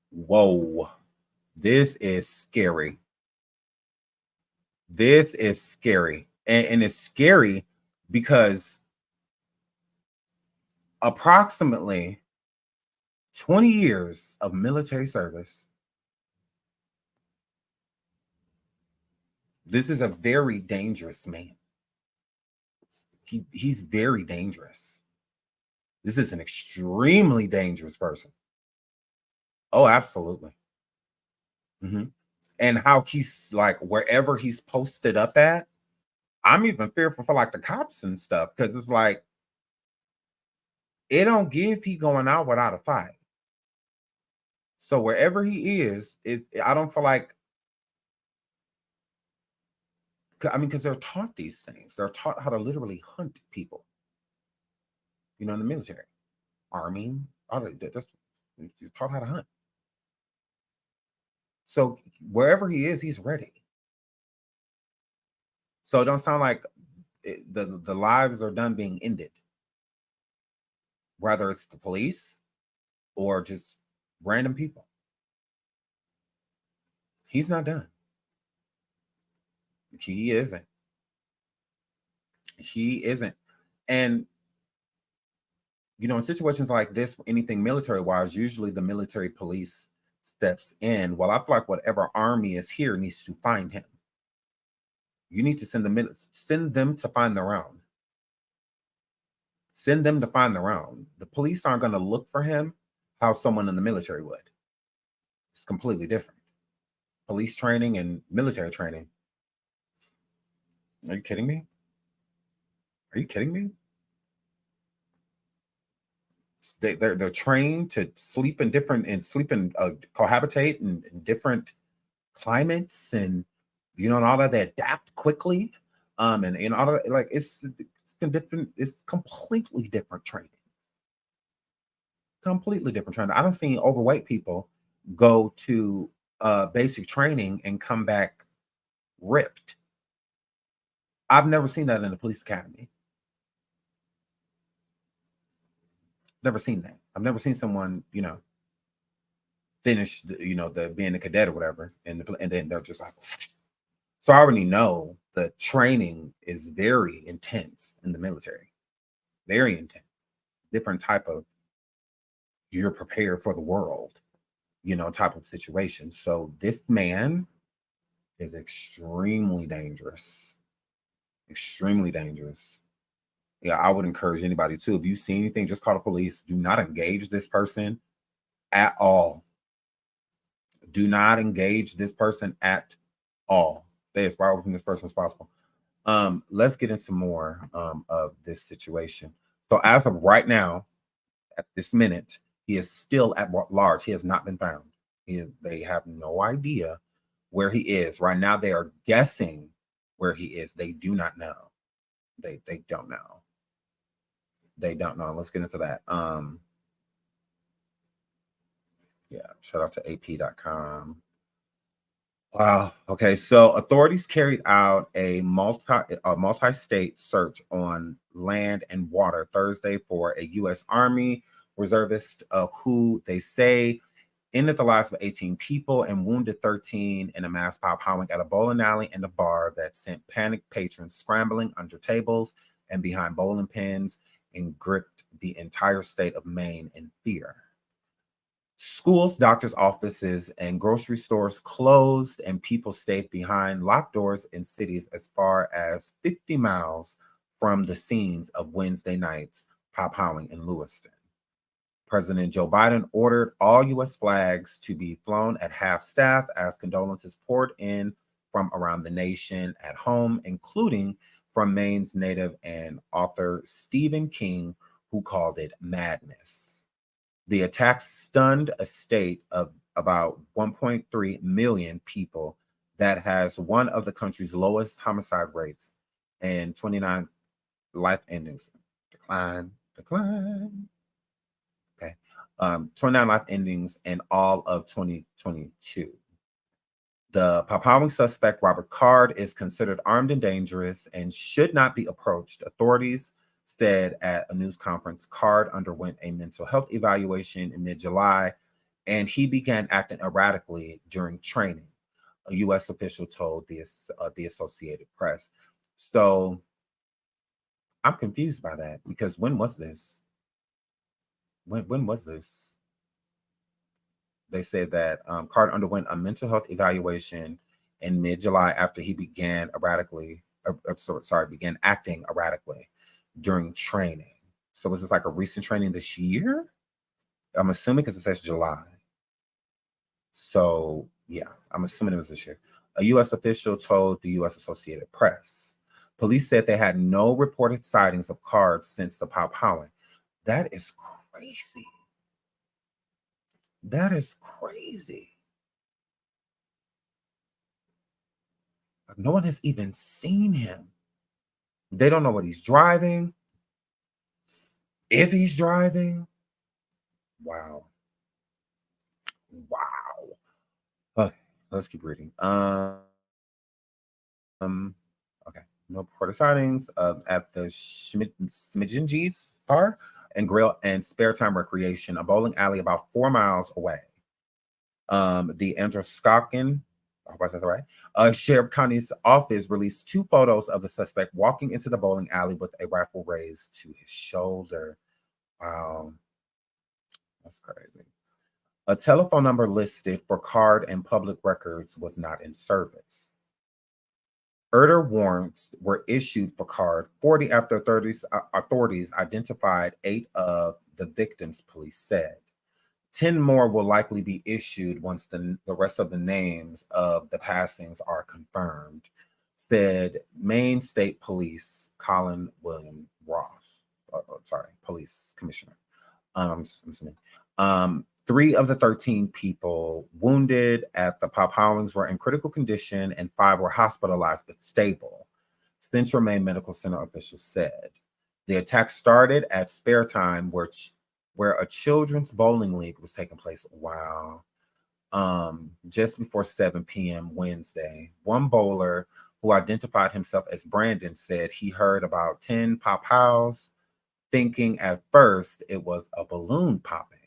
Whoa, this is scary. This is scary. And it's scary because approximately 20 years of military service. This is a very dangerous man. He's very dangerous. This is an extremely dangerous person. Oh, absolutely. And how he's like, wherever he's posted up at, I'm even fearful for like the cops and stuff, because it's like, it don't give he going out without a fight. So wherever he is, I don't feel like, I mean, because they're taught these things. They're taught how to literally hunt people. You know, in the military, army, you're taught how to hunt. So wherever he is, he's ready. So it don't sound like the lives are done being ended. Whether it's the police or just random people. He's not done. He isn't. He isn't. And, you know, in situations like this, anything military-wise, usually the military police steps in. Well, I feel like whatever army is here needs to find him. You need to send them to find the round. Send them to find the round. The police aren't going to look for him how someone in the military would. It's completely different. Police training and military training. Are you kidding me? Are you kidding me? They're trained to sleep in cohabitate in different climates, and you know, and all that. They adapt quickly, and all that. Like it's different. It's completely different training. Completely different training. I don't see overweight people go to basic training and come back ripped. I've never seen that in the police academy. Never seen that. I've never seen someone, you know, finish, the being a cadet or whatever, and then they're just like. So I already know the training is very intense in the military. Very intense. Different type of, you're prepared for the world, type of situation. So this man is extremely dangerous. Extremely dangerous. Yeah, I would encourage anybody too. If you see anything, just call the police. Do not engage this person at all. Do not engage this person at all. Stay as far away from this person as possible. Let's get into more of this situation. So as of right now, at this minute, he is still at large. He has not been found. They have no idea where he is. Right now, they are guessing where he is. They do not know. They don't know. They don't know. Let's get into that. Yeah, shout out to AP.com. Wow. Okay, so authorities carried out a multi-state search on land and water Thursday for a U.S. Army reservist who they say ended the lives of 18 people and wounded 13 in a mass powwowing at a bowling alley and a bar that sent panicked patrons scrambling under tables and behind bowling pins and gripped the entire state of Maine in fear. Schools, doctors' offices, and grocery stores closed, and people stayed behind locked doors in cities as far as 50 miles from the scenes of Wednesday night's powwowing in Lewiston. President Joe Biden ordered all U.S. flags to be flown at half staff as condolences poured in from around the nation at home, including from Maine's native and author Stephen King, who called it madness. The attacks stunned a state of about 1.3 million people that has one of the country's lowest homicide rates and 29 life endings. Decline. Okay. 29 life endings in all of 2022. The powwowing suspect, Robert Card, is considered armed and dangerous and should not be approached. Authorities said at a news conference Card underwent a mental health evaluation in mid-July, and he began acting erratically during training, a U.S. official told the Associated Press. So I'm confused by that, because when was this? When was this? They said that Card underwent a mental health evaluation in mid-July after he began began acting erratically during training. So was this like a recent training this year? I'm assuming, because it says July. So yeah, I'm assuming it was this year. A U.S. official told the U.S. Associated Press. Police said they had no reported sightings of Card since the powwowing. That is crazy. That is crazy. Like, no one has even seen him. They don't know what he's driving. If he's driving. Wow. Okay, let's keep reading. Okay. No reported sightings at the Schmidgen's Bar and Grill and Spare Time Recreation, a bowling alley about 4 miles away. The Androscoggin, I hope I said that right, Sheriff County's office released 2 photos of the suspect walking into the bowling alley with a rifle raised to his shoulder. Wow. That's crazy. A telephone number listed for Card and public records was not in service. Murder warrants were issued for Card 40 after authorities identified 8 of the victims, police said. 10 more will likely be issued once the rest of the names of the passings are confirmed, said Maine State Police Colin William Ross. Police Commissioner. 3 of the 13 people wounded at the powwowings were in critical condition and 5 were hospitalized but stable, Central Maine Medical Center officials said. The attack started at Spare Time, where a children's bowling league was taking place. Wow. Just before 7 p.m. Wednesday. One bowler who identified himself as Brandon said he heard about 10 pow-pows, thinking at first it was a balloon popping.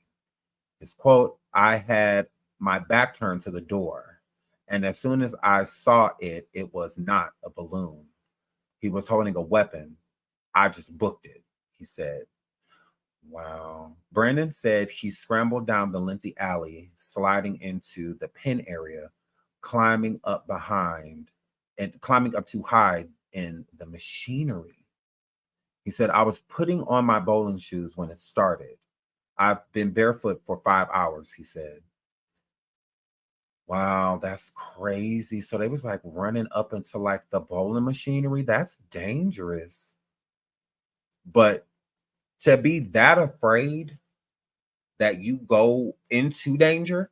His quote, "I had my back turned to the door, and as soon as I saw it, it was not a balloon. He was holding a weapon. I just booked it," he said. Wow. Brandon said he scrambled down the lengthy alley, sliding into the pin area, climbing up too high in the machinery. He said, "I was putting on my bowling shoes when it started. I've been barefoot for 5 hours," he said. Wow, that's crazy. So they was like running up into like the bowling machinery. That's dangerous. But to be that afraid that you go into danger,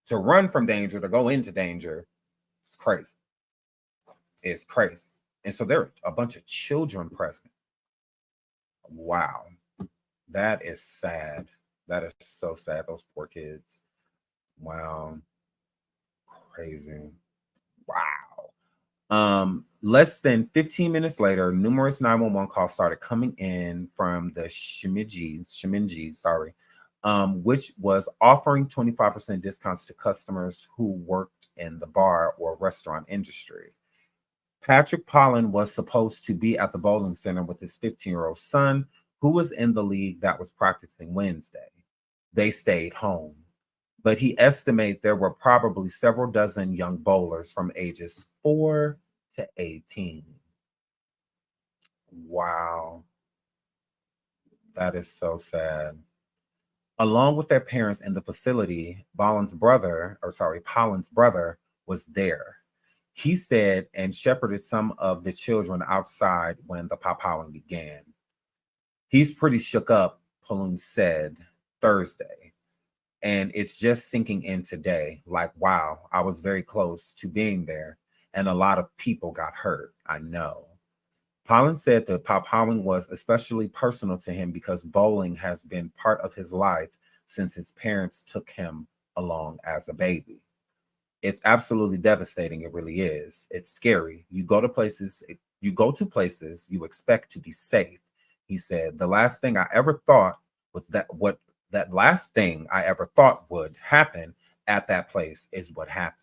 to run from danger, to go into danger, it's crazy. It's crazy. And so there are a bunch of children present. Wow. That is sad. That is so sad. Those poor kids. Wow. Crazy. Wow. Less than 15 minutes later, numerous 911 calls started coming in from the Shimingis, which was offering 25% discounts to customers who worked in the bar or restaurant industry. Patrick Pollan was supposed to be at the bowling center with his 15-year-old son, who was in the league that was practicing Wednesday. They stayed home, but he estimates there were probably several dozen young bowlers from ages 4 to 18. Wow. That is so sad. Along with their parents in the facility, Pollan's brother was there. He said and shepherded some of the children outside when the powwowing began. He's pretty shook up, Pollan said Thursday. And it's just sinking in today. Like, wow, I was very close to being there, and a lot of people got hurt. I know. Pollan said the powwowing was especially personal to him because bowling has been part of his life since his parents took him along as a baby. It's absolutely devastating. It really is. It's scary. You go to places, you expect to be safe. He said, the last thing I ever thought was that last thing I ever thought would happen at that place is what happened.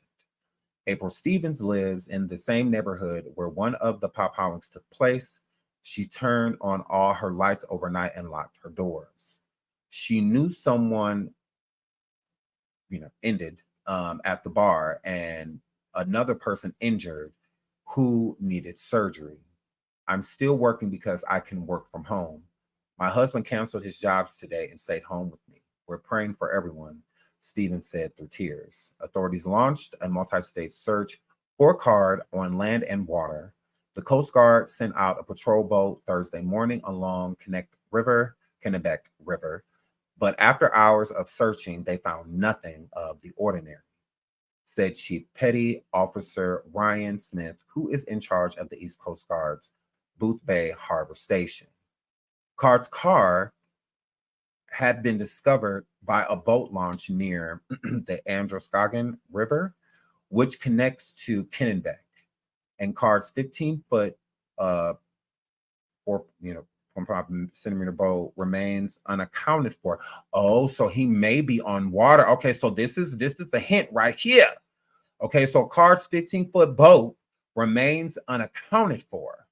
April Stevens lives in the same neighborhood where one of the powwowings took place. She turned on all her lights overnight and locked her doors. She knew someone, ended at the bar and another person injured who needed surgery. I'm still working because I can work from home. My husband canceled his jobs today and stayed home with me. We're praying for everyone, Stevens said through tears. Authorities launched a multi-state search for Card on land and water. The Coast Guard sent out a patrol boat Thursday morning along Kennebec River, but after hours of searching, they found nothing of the ordinary, said Chief Petty Officer Ryan Smith, who is in charge of the East Coast Guard's Booth Bay Harbor Station. Card's car had been discovered by a boat launch near the Androscoggin River, which connects to Kennebec, and Card's 15-foot, 4.5 centimeter boat remains unaccounted for. Oh, so he may be on water. Okay, so this is the hint right here. Okay, so Card's 15-foot boat remains unaccounted for,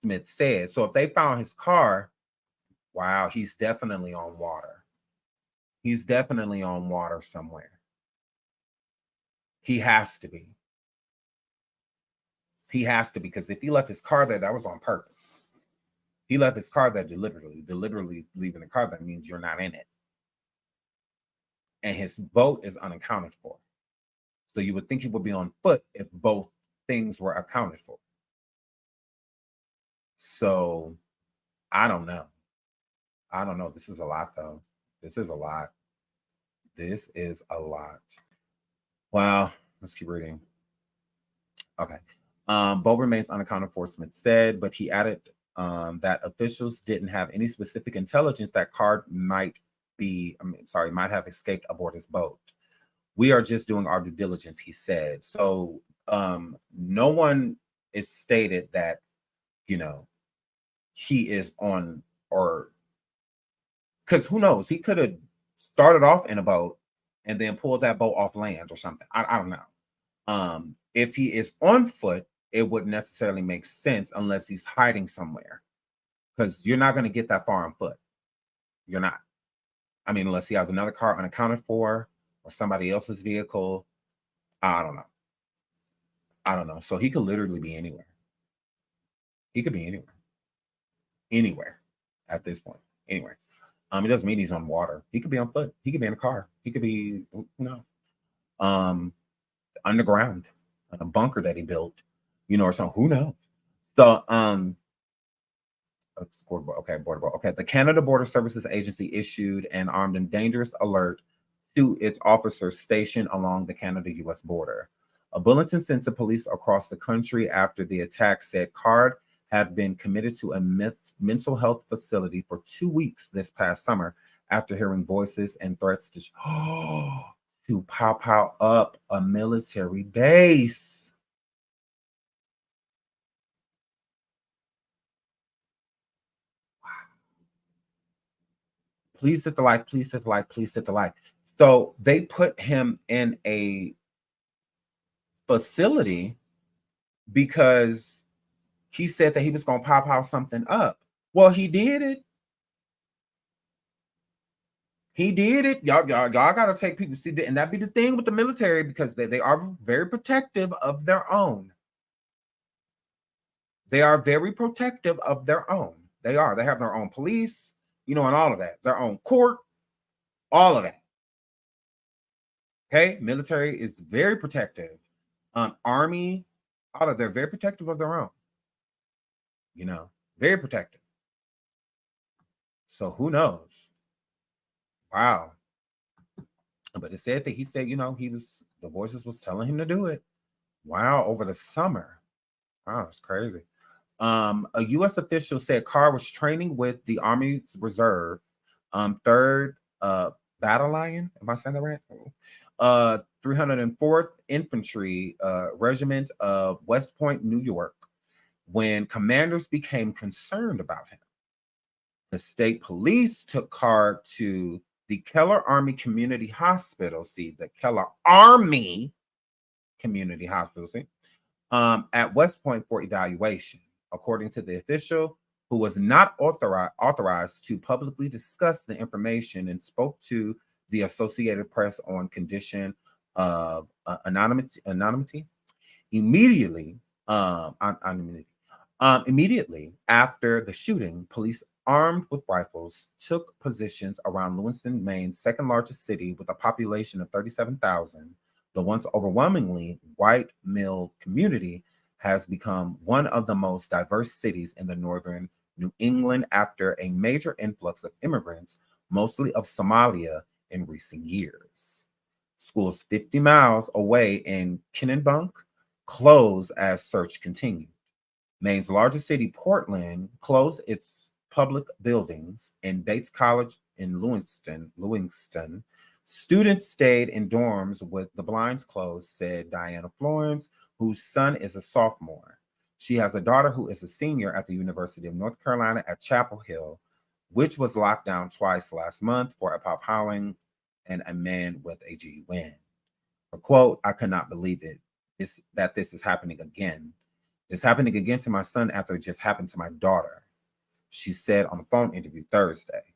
Smith said. So if they found his car, wow, he's definitely on water. He's definitely on water somewhere. He has to be. He has to, because if he left his car there, that was on purpose. He left his car there deliberately. Deliberately leaving the car there means you're not in it. And his boat is unaccounted for. So you would think he would be on foot if both things were accounted for. So I don't know. This is a lot, though. This is a lot. Wow. Let's keep reading. Okay. Boat remains unaccounted for, Smith said, but he added that officials didn't have any specific intelligence that Card might have escaped aboard his boat. We are just doing our due diligence, he said. So no one is stated that, he is on, or because who knows, he could have started off in a boat and then pulled that boat off land or something. I don't know. If he is on foot, it wouldn't necessarily make sense unless he's hiding somewhere, because you're not going to get that far on foot. You're not. I mean, unless he has another car unaccounted for or somebody else's vehicle. I don't know. So he could literally be anywhere. He could be anywhere. Anywhere at this point. Anywhere. It doesn't mean he's on water. He could be on foot. He could be in a car. He could be, underground, in a bunker that he built, or something. Who knows? So, border boat. Okay, the Canada Border Services Agency issued an armed and dangerous alert to its officers stationed along the Canada-U.S. border. A bulletin sent to police across the country after the attack said Card had been committed to a mental health facility for 2 weeks this past summer after hearing voices and threats to pow up a military base. Please hit the like, please hit the like, please hit the like. So they put him in a facility because he said that he was going to pop out something up. Well, he did it. He did it. Y'all got to take people. See, and that be the thing with the military, because they are very protective of their own. They are very protective of their own. They are. They have their own police, and all of that. Their own court, all of that. Okay? Military is very protective. Army, all of they're very protective of their own. Very protective. So who knows? Wow. But it said that he said, the voices was telling him to do it. Wow, over the summer. Wow, that's crazy. A U.S. official said Carr was training with the Army Reserve, 3rd Battalion. Am I saying that right? 304th Infantry Regiment of West Point, New York, when commanders became concerned about him. The state police took Carr to the Keller Army Community Hospital. See, the Keller Army Community Hospital, at West Point for evaluation. According to the official, who was not authorized to publicly discuss the information and spoke to the Associated Press on condition of anonymity, immediately after the shooting, police armed with rifles took positions around Lewiston, Maine's second largest city with a population of 37,000. The once overwhelmingly white male community has become one of the most diverse cities in the northern New England after a major influx of immigrants, mostly of Somalia, in recent years. Schools 50 miles away in Kennebunk closed as search continued. Maine's largest city, Portland, closed its public buildings, and Bates College in Lewiston, students stayed in dorms with the blinds closed, said Diana Florence, whose son is a sophomore. She has a daughter who is a senior at the University of North Carolina at Chapel Hill, which was locked down twice last month for a pop howling and a man with a GUN. Her quote, "I could not believe it, that this is happening again. It's happening again to my son after it just happened to my daughter," she said on a phone interview Thursday.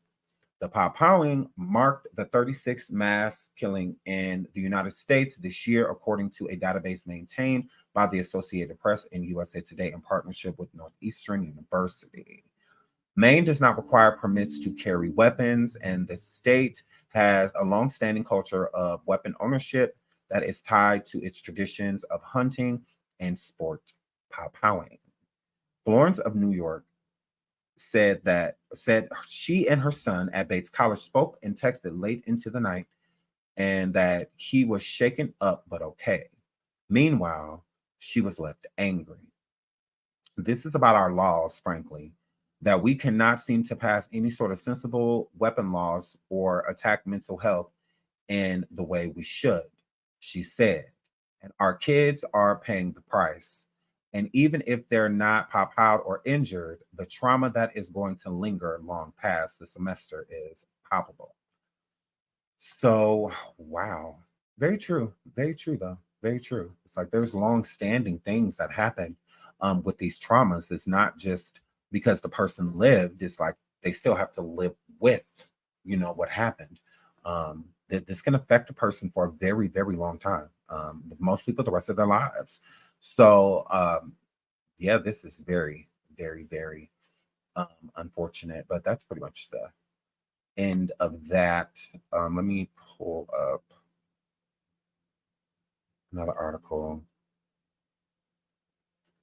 The pop-howling marked the 36th mass killing in the United States this year, according to a database maintained by the Associated Press and USA Today in partnership with Northeastern University. Maine does not require permits to carry weapons, and the state has a long-standing culture of weapon ownership that is tied to its traditions of hunting and sport pop-howling. Florence of New York said she and her son at Bates College spoke and texted late into the night, and that he was shaken up but okay. Meanwhile, she was left angry. This is about our laws, frankly, that we cannot seem to pass any sort of sensible weapon laws or attack mental health in the way we should, she said. And our kids are paying the price. And even if they're not pop out or injured, the trauma that is going to linger long past the semester is palpable. So, wow. Very true. Very true, though. Very true. It's like there's long-standing things that happen with these traumas. It's not just because the person lived. It's like they still have to live with, what happened. That this can affect a person for a very, very long time. Most people, the rest of their lives. So, yeah, this is very, very, very unfortunate, but that's pretty much the end of that. Let me pull up another article.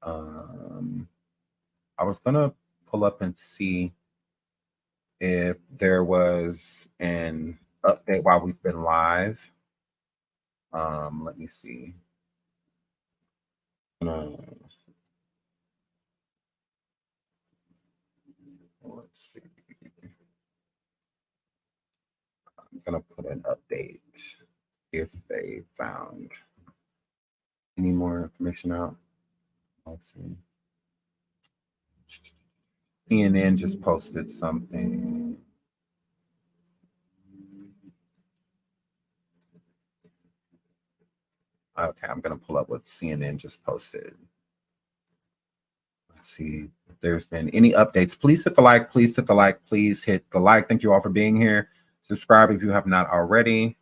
I was going to pull up and see if there was an update while we've been live. Let me see. Let's see. I'm gonna put an update if they found any more information out. Let's see. CNN just posted something. Okay, I'm gonna pull up what CNN just posted. Let's see if there's been any updates. Please hit the like. Please hit the like. Please hit the like. Thank you all for being here. Subscribe if you have not already.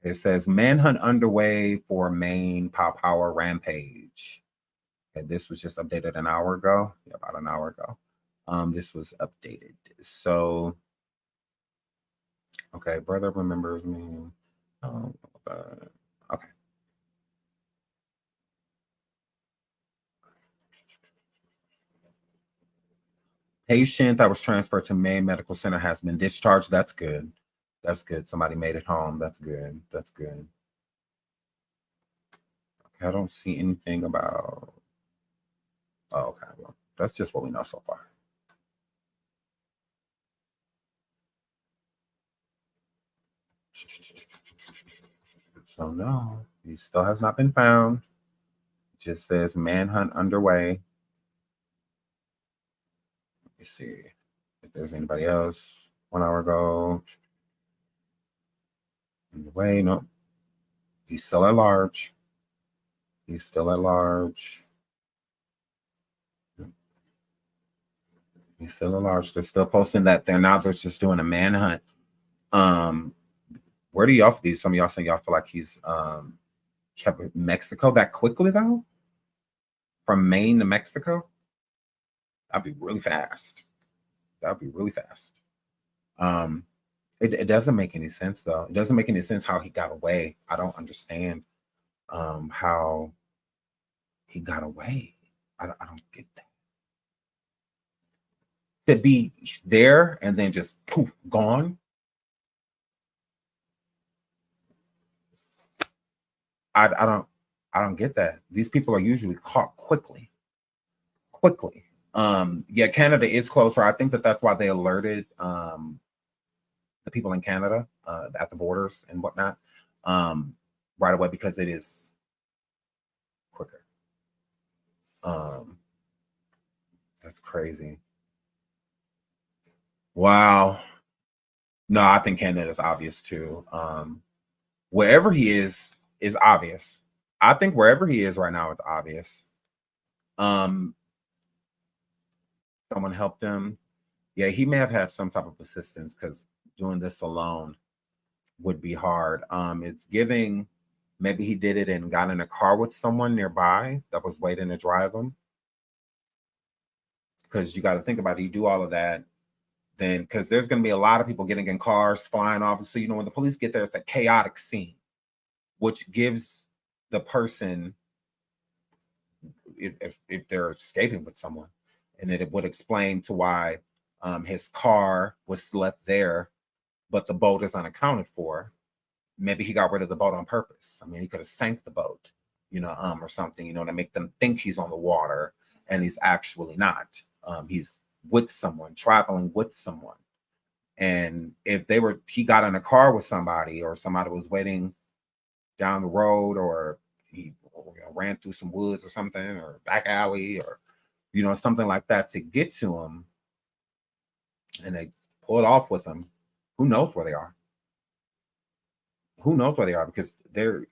It says manhunt underway for Maine power rampage. Okay, this was just updated an hour ago. Yeah, about an hour ago. This was updated. So, okay, brother remembers me. Okay. Patient that was transferred to Maine Medical Center has been discharged. That's good. That's good. Somebody made it home. That's good. That's good. Okay, I don't see anything about. Oh, okay. Well, that's just what we know so far. So no, he still has not been found. It just says manhunt underway. Let me see if there's anybody else. 1 hour ago. Underway, no. He's still at large. He's still at large. He's still at large. They're still posting that they're just doing a manhunt. Where do y'all feel? Some of y'all saying y'all feel like he's kept Mexico that quickly though? From Maine to Mexico? That'd be really fast. That'd be really fast. It doesn't make any sense though. It doesn't make any sense how he got away. I don't understand how he got away. I don't get that. To be there and then just poof, gone. I don't get that. These people are usually caught quickly. Yeah, Canada is closer. I think that's why they alerted the people in Canada at the borders and whatnot right away, because it is quicker. That's crazy. Wow. No, I think Canada is obvious too. Wherever he is obvious. I think wherever he is right now, it's obvious. Someone helped him. Yeah, he may have had some type of assistance, because doing this alone would be hard. It's giving, maybe he did it and got in a car with someone nearby that was waiting to drive him. Because you got to think about it, you do all of that, then because there's going to be a lot of people getting in cars, flying off. So, when the police get there, it's a chaotic scene, which gives the person, if they're escaping with someone, and it would explain to why his car was left there, but the boat is unaccounted for. Maybe he got rid of the boat on purpose. I mean, he could have sank the boat, or something, to make them think he's on the water, and he's actually not. He's with someone, traveling with someone. And if he got in a car with somebody, or somebody was waiting down the road, or he ran through some woods or something, or back alley, or something like that to get to him, and they pull it off with him, who knows where they are? Who knows where they are? Because there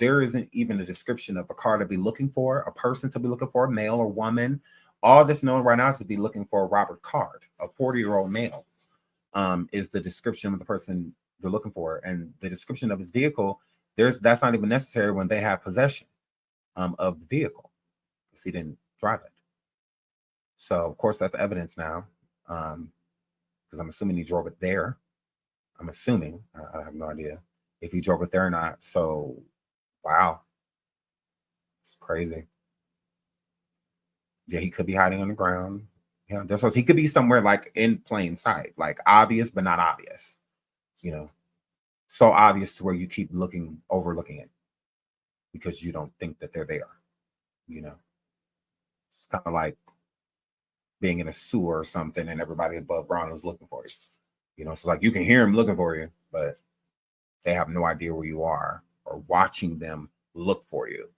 isn't even a description of a car to be looking for, a person to be looking for, male or woman. All that's known right now is to be looking for Robert Card, a 40-year-old male, is the description of the person they're looking for. And the description of his vehicle, that's not even necessary when they have possession of the vehicle, because he didn't drive it. So, of course, that's evidence now, because I'm assuming he drove it there. I'm assuming. I have no idea if he drove it there or not. So, wow. It's crazy. Yeah, he could be hiding on the ground. Yeah, he could be somewhere like in plain sight, like obvious but not obvious. So obvious to where you keep overlooking it, because you don't think that they're there. It's kind of like being in a sewer or something, and everybody above ground is looking for you. So it's like you can hear them looking for you, but they have no idea where you are, or watching them look for you.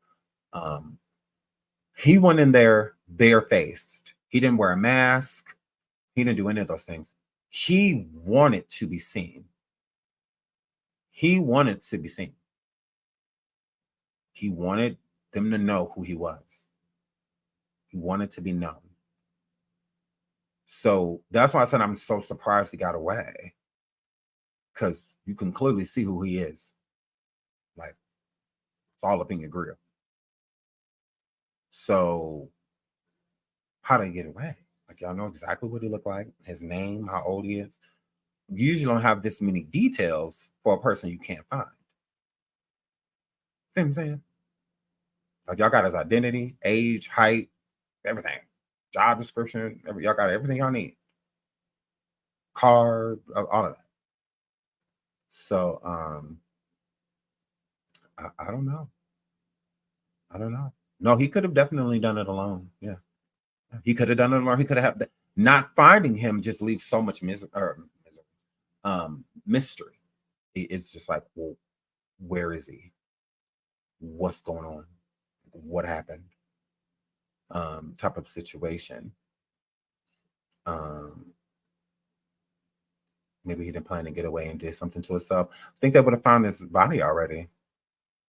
He went in there barefaced. He didn't wear a mask. He didn't do any of those things. He wanted to be seen. He wanted to be seen. He wanted them to know who he was. He wanted to be known. So that's why I said I'm so surprised he got away. Because you can clearly see who he is. Like, it's all up in your grill. So, how did he get away? Like, y'all know exactly what he looked like, his name, how old he is. You usually don't have this many details for a person you can't find. See what I'm saying? Like, y'all got his identity, age, height, everything. Job description, y'all got everything y'all need. Car, all of that. So, I don't know. I don't know. No, he could have definitely done it alone. Yeah. He could have done it alone. He could have had not finding him just leaves so much mystery. It's just like, well, where is he? What's going on? What happened? Type of situation. Maybe he didn't plan to get away and did something to himself. I think they would have found his body already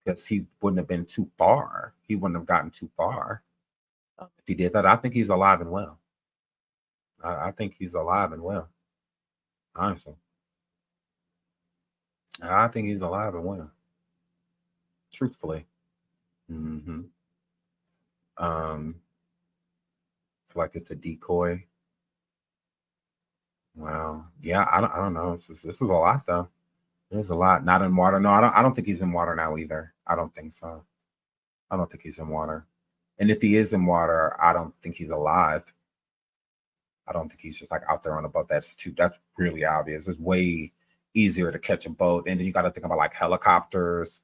because he wouldn't have been too far. He wouldn't have gotten too far if he did that. I think he's alive and well. I think he's alive and well. Honestly. I think he's alive and well. Truthfully. Mm-hmm. Feel like it's a decoy. Wow. Yeah, I don't know. This is a lot though. There's a lot. Not in water. No, I don't think he's in water now either. I don't think so. I don't think he's in water. And if he is in water, I don't think he's alive. I don't think he's just like out there on a boat. That's really obvious. It's way easier to catch a boat. And then you got to think about like helicopters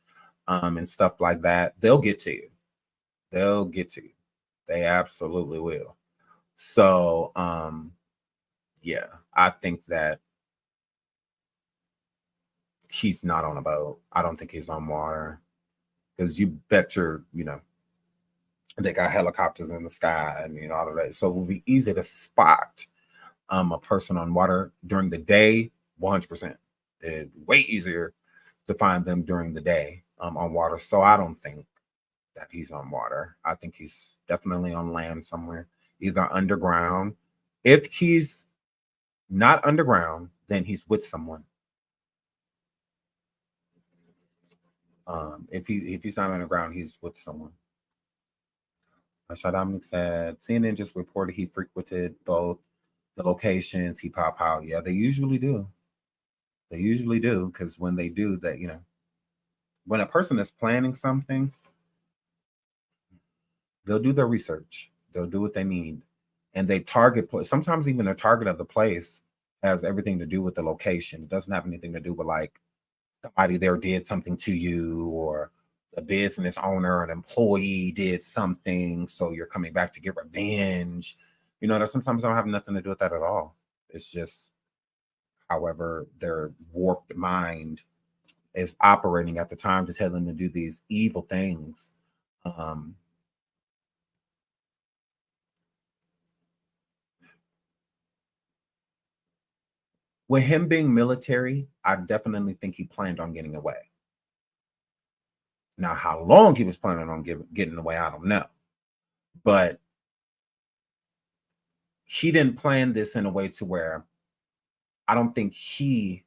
and stuff like that. They'll get to you. They'll get to you. They absolutely will. So, yeah, I think that he's not on a boat. I don't think he's on water because you bet they got helicopters in the sky and all of that. So it will be easy to spot a person on water during the day, 100%. It's way easier to find them during the day on water. So I don't think that he's on water. I think he's definitely on land somewhere, either underground. If he's not underground, then he's with someone. If he's not underground, he's with someone. Dominic said CNN just reported he frequented both the locations he pop out. Yeah, they usually do. They usually do, because when they do that, when a person is planning something, they'll do their research. They'll do what they need. And they target, sometimes even the target of the place has everything to do with the location. It doesn't have anything to do with like somebody there did something to you, or the business owner, an employee did something, so you're coming back to get revenge. That sometimes don't have nothing to do with that at all. It's just however their warped mind is operating at the time to tell them to do these evil things. With him being military, I definitely think he planned on getting away. Now, how long he was planning on getting away, I don't know. But he didn't plan this in a way to where I don't think he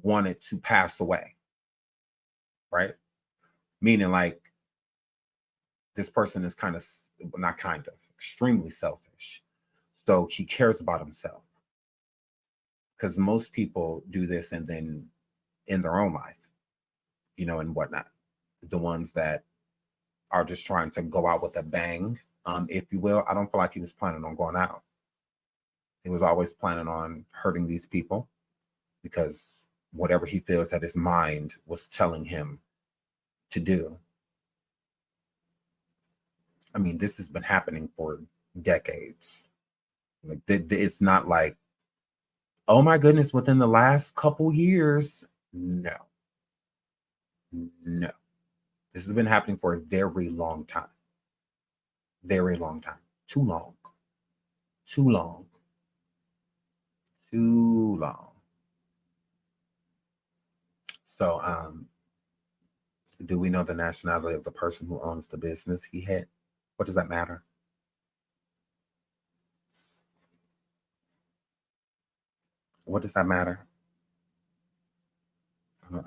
wanted to pass away. Right? Meaning like this person is extremely selfish. So he cares about himself. Because most people do this and then in their own life, and whatnot. The ones that are just trying to go out with a bang, if you will. I don't feel like he was planning on going out. He was always planning on hurting these people because whatever he feels that his mind was telling him to do. I mean, this has been happening for decades. Like, it's not like, oh my goodness, within the last couple years. No. This has been happening for a very long time. Very long time. Too long. So, Do we know the nationality of the person who owns the business he hit? What does that matter? What does that matter? I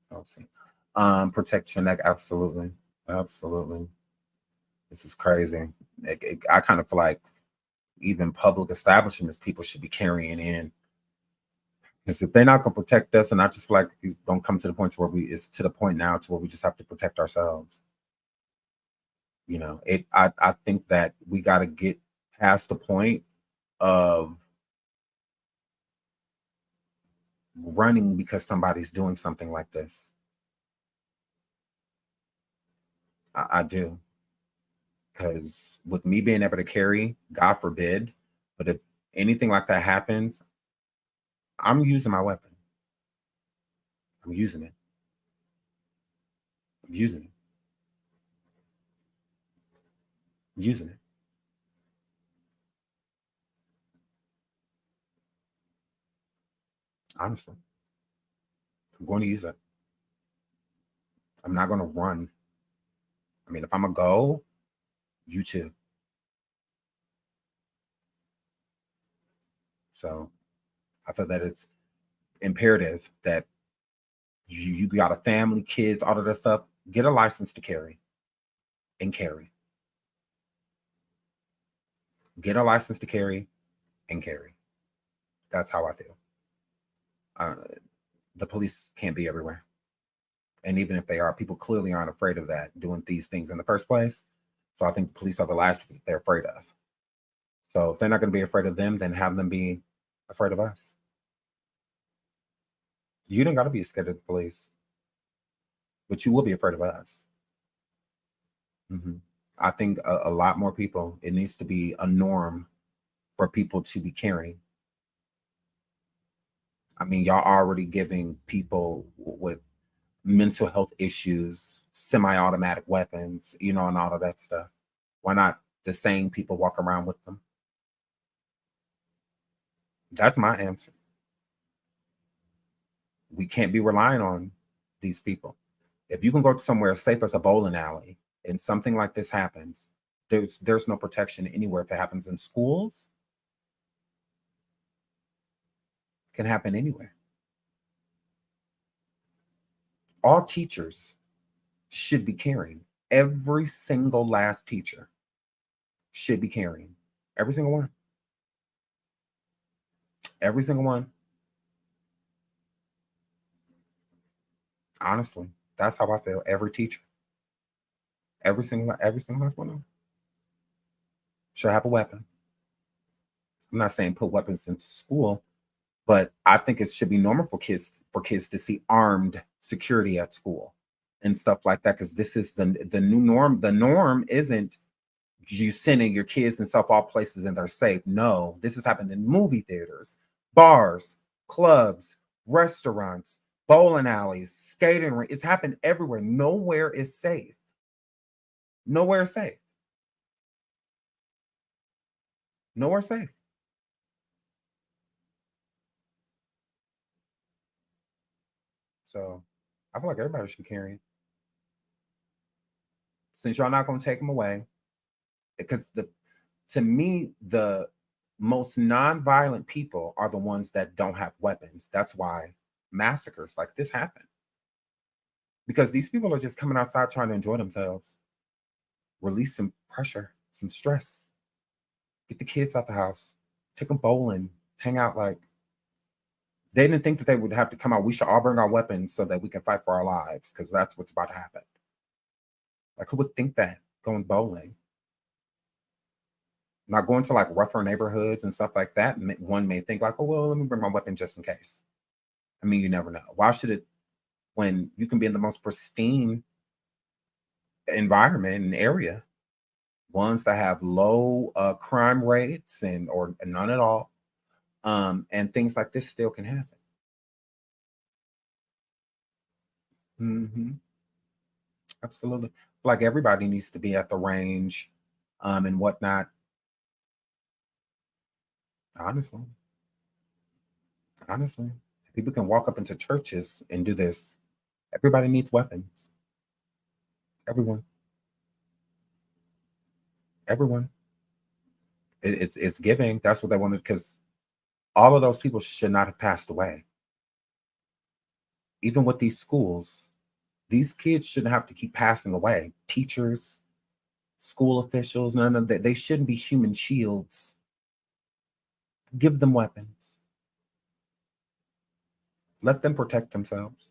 don't see. Protect your neck, absolutely. Absolutely. This is crazy. I kind of feel like even public establishments, people should be carrying in. Because if they're not going to protect us, and I just feel like it's going to come to the point where it's to the point now to where we just have to protect ourselves. You know, I think that we got to get past the point of running because somebody's doing something like this. I do. Because with me being able to carry, God forbid, but if anything like that happens, I'm using my weapon. I'm using it. I'm using it. I'm using it. Honestly, I'm going to use it. I'm not going to run. I mean, if I'm going to go, you too. So I feel that it's imperative that you got a family, kids, all of that stuff, get a license to carry and carry. Get a license to carry and carry. That's how I feel. The police can't be everywhere. And even if they are, people clearly aren't afraid of that, doing these things in the first place. So I think the police are the last people they're afraid of. So if they're not going to be afraid of them, then have them be afraid of us. You don't got to be scared of the police, but you will be afraid of us. I think a lot more people, it needs to be a norm for people to be carrying. I mean, y'all already giving people with mental health issues semi-automatic weapons, you know, and all of that stuff. Why not the same people walk around with them? That's my answer. We can't be relying on these people. If you can go to somewhere as safe as a bowling alley and something like this happens, there's no protection anywhere. If it happens in schools, it can happen anywhere. All teachers should be carrying. Every single last teacher should be carrying. Every single one. Every single one. Honestly, that's how I feel. Every teacher. Every single last one of them should have a weapon. I'm not saying put weapons into school, but I think it should be normal for kids to see armed security at school and stuff like that, because this is the new norm. The norm isn't you sending your kids and stuff all places and they're safe. No, this has happened in movie theaters, bars, clubs, restaurants, bowling alleys, skating rinks. It's happened everywhere. Nowhere is safe. Nowhere is safe. Nowhere safe. So I feel like everybody should be carrying. Since y'all not going to take them away, because to me, the most non-violent people are the ones that don't have weapons. That's why massacres like this happen. Because these people are just coming outside trying to enjoy themselves, release some pressure, some stress, get the kids out the house, take them bowling, hang out. Like, they didn't think that they would have to come out. We should all bring our weapons so that we can fight for our lives, because that's what's about to happen. Like, who would think that going bowling? Not going to like rougher neighborhoods and stuff like that. One may think like, oh, well, let me bring my weapon just in case. I mean, you never know. Why should it, when you can be in the most pristine environment and area, ones that have low crime rates or none at all, and things like this still can happen. Absolutely. Like, everybody needs to be at the range and whatnot. Honestly, people can walk up into churches and do this. Everybody needs weapons. Everyone. Everyone. It's giving. That's what they wanted, because all of those people should not have passed away. Even with these schools, these kids shouldn't have to keep passing away. Teachers, school officials, none of that. They shouldn't be human shields. Give them weapons. Let them protect themselves.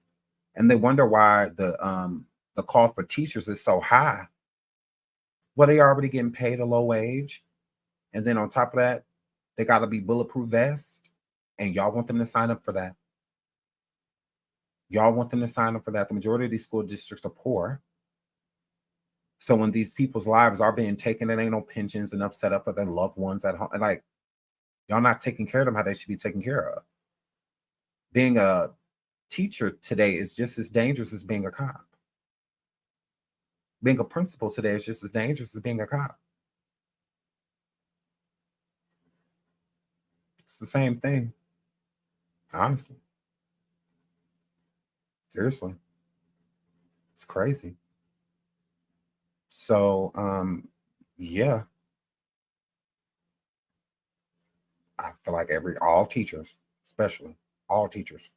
And they wonder why the call for teachers is so high. Well, they already getting paid a low wage. And then on top of that, they got to be bulletproof vests. And y'all want them to sign up for that. Y'all want them to sign up for that. The majority of these school districts are poor. So when these people's lives are being taken, there ain't no pensions enough set up for their loved ones at home. Like, y'all not taking care of them how they should be taken care of. Being a teacher today is just as dangerous as being a cop. Being a principal today is just as dangerous as being a cop. It's the same thing. Honestly. Seriously. It's crazy. So, yeah. I feel like all teachers, especially all teachers,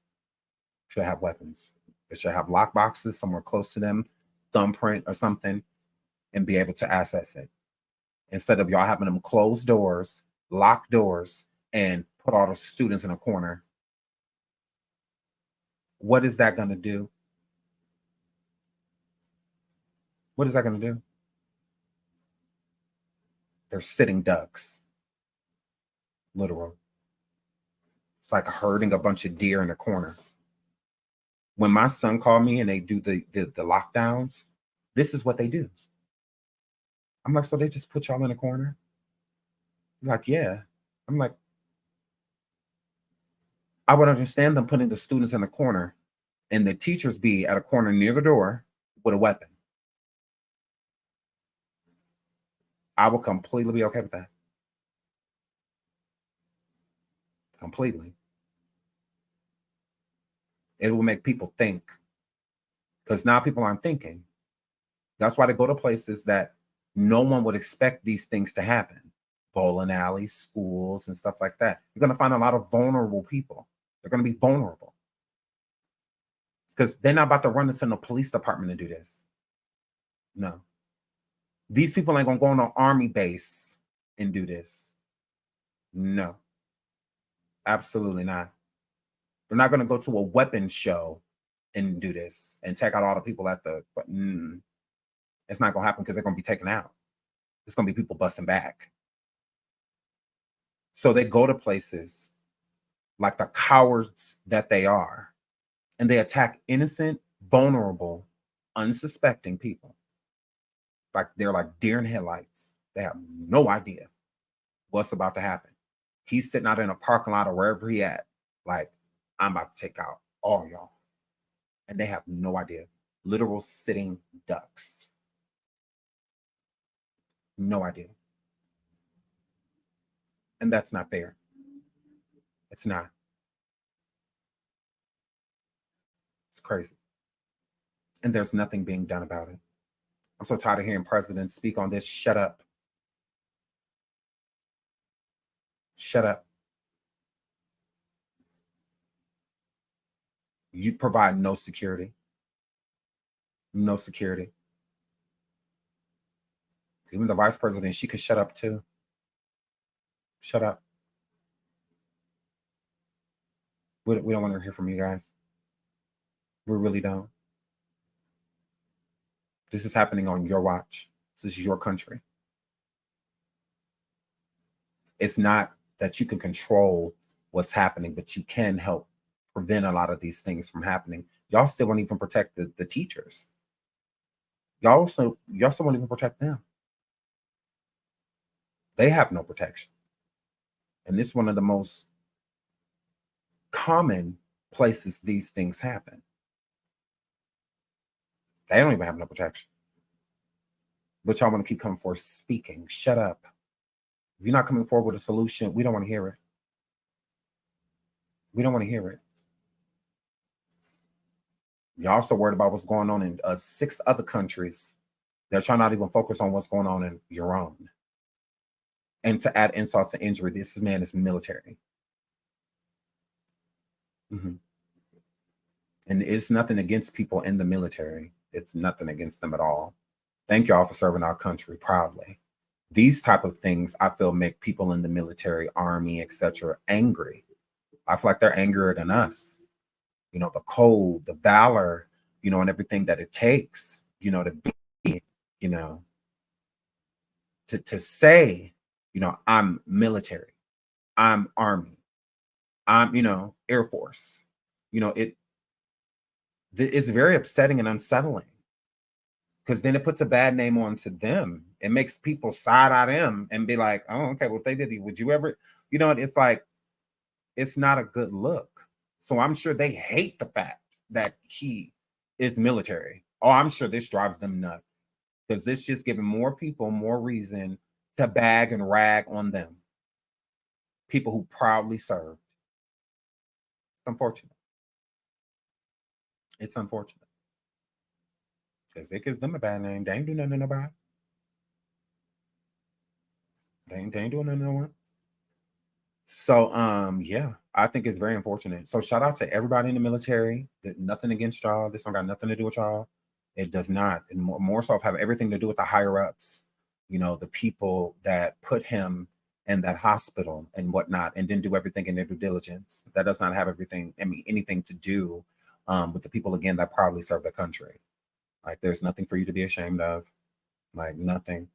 should have weapons. They should have lock boxes somewhere close to them, thumbprint or something, and be able to access it. Instead of y'all having them close doors, lock doors, and put all the students in a corner. What is that going to do? What is that going to do? They're sitting ducks. Literal. It's like herding a bunch of deer in a corner. When my son called me and they do the lockdowns, this is what they do. I'm like, so they just put y'all in a corner? Like, yeah. I'm like, I would understand them putting the students in a corner and the teachers be at a corner near the door with a weapon. I would completely be okay with that. Completely. It will make people think, because now people aren't thinking. That's why they go to places that no one would expect these things to happen. Bowling alleys, schools, and stuff like that. You're going to find a lot of vulnerable people. They're going to be vulnerable. Because they're not about to run into the police department to do this. No. These people ain't going to go on an army base and do this. No. Absolutely not. They're not going to go to a weapons show and do this and take out all the people at the... It's not going to happen because they're going to be taken out. It's going to be people busting back. So they go to places like the cowards that they are, and they attack innocent, vulnerable, unsuspecting people. Like they're like deer in headlights. They have no idea what's about to happen. He's sitting out in a parking lot or wherever he at, like, I'm about to take out all y'all. And they have no idea. Literal sitting ducks. No idea. And that's not fair. It's not. It's crazy. And there's nothing being done about it. I'm so tired of hearing presidents speak on this. Shut up. Shut up. You provide no security. No security. Even the vice president, she could shut up too. Shut up. We don't want to hear from you guys. We really don't. This is happening on your watch. This is your country. It's not that you can control what's happening, but you can help prevent a lot of these things from happening. Y'all still won't even protect the teachers. Y'all still won't even protect them. They have no protection. And this is one of the most common places these things happen. They don't even have no protection. But y'all want to keep coming forward speaking. Shut up. If you're not coming forward with a solution, we don't want to hear it. We don't want to hear it. You're also worried about what's going on in 6 other countries They're trying not to even focus on what's going on in your own. And to add insult to injury, this man is military. Mm-hmm. And it's nothing against people in the military. It's nothing against them at all. Thank y'all for serving our country proudly. These type of things, I feel, make people in the military, army, etc., angry. I feel like they're angrier than us. You know, the code, the valor, you know, and everything that it takes, you know, to be, you know, to say, you know, I'm military, I'm army, I'm, you know, Air Force. You know, it's very upsetting and unsettling, because then it puts a bad name onto them. It makes people side eye them and be like, oh, okay, well, if they did, would you ever, you know, it's like, it's not a good look. So I'm sure they hate the fact that he is military. Oh, I'm sure this drives them nuts, because this just giving more people more reason to bag and rag on them. People who proudly served. It's unfortunate. It's unfortunate. Because it gives them a bad name. They ain't do nothing about it. They ain't doing nothing to it. So yeah, I think it's very unfortunate. So shout out to everybody in the military. Nothing against y'all. This don't got nothing to do with y'all. It does not. And more so have everything to do with the higher ups, you know, the people that put him in that hospital and whatnot, and didn't do everything in their due diligence. That does not have anything to do with the people, again, that proudly serve the country. Like, there's nothing for you to be ashamed of. Like, nothing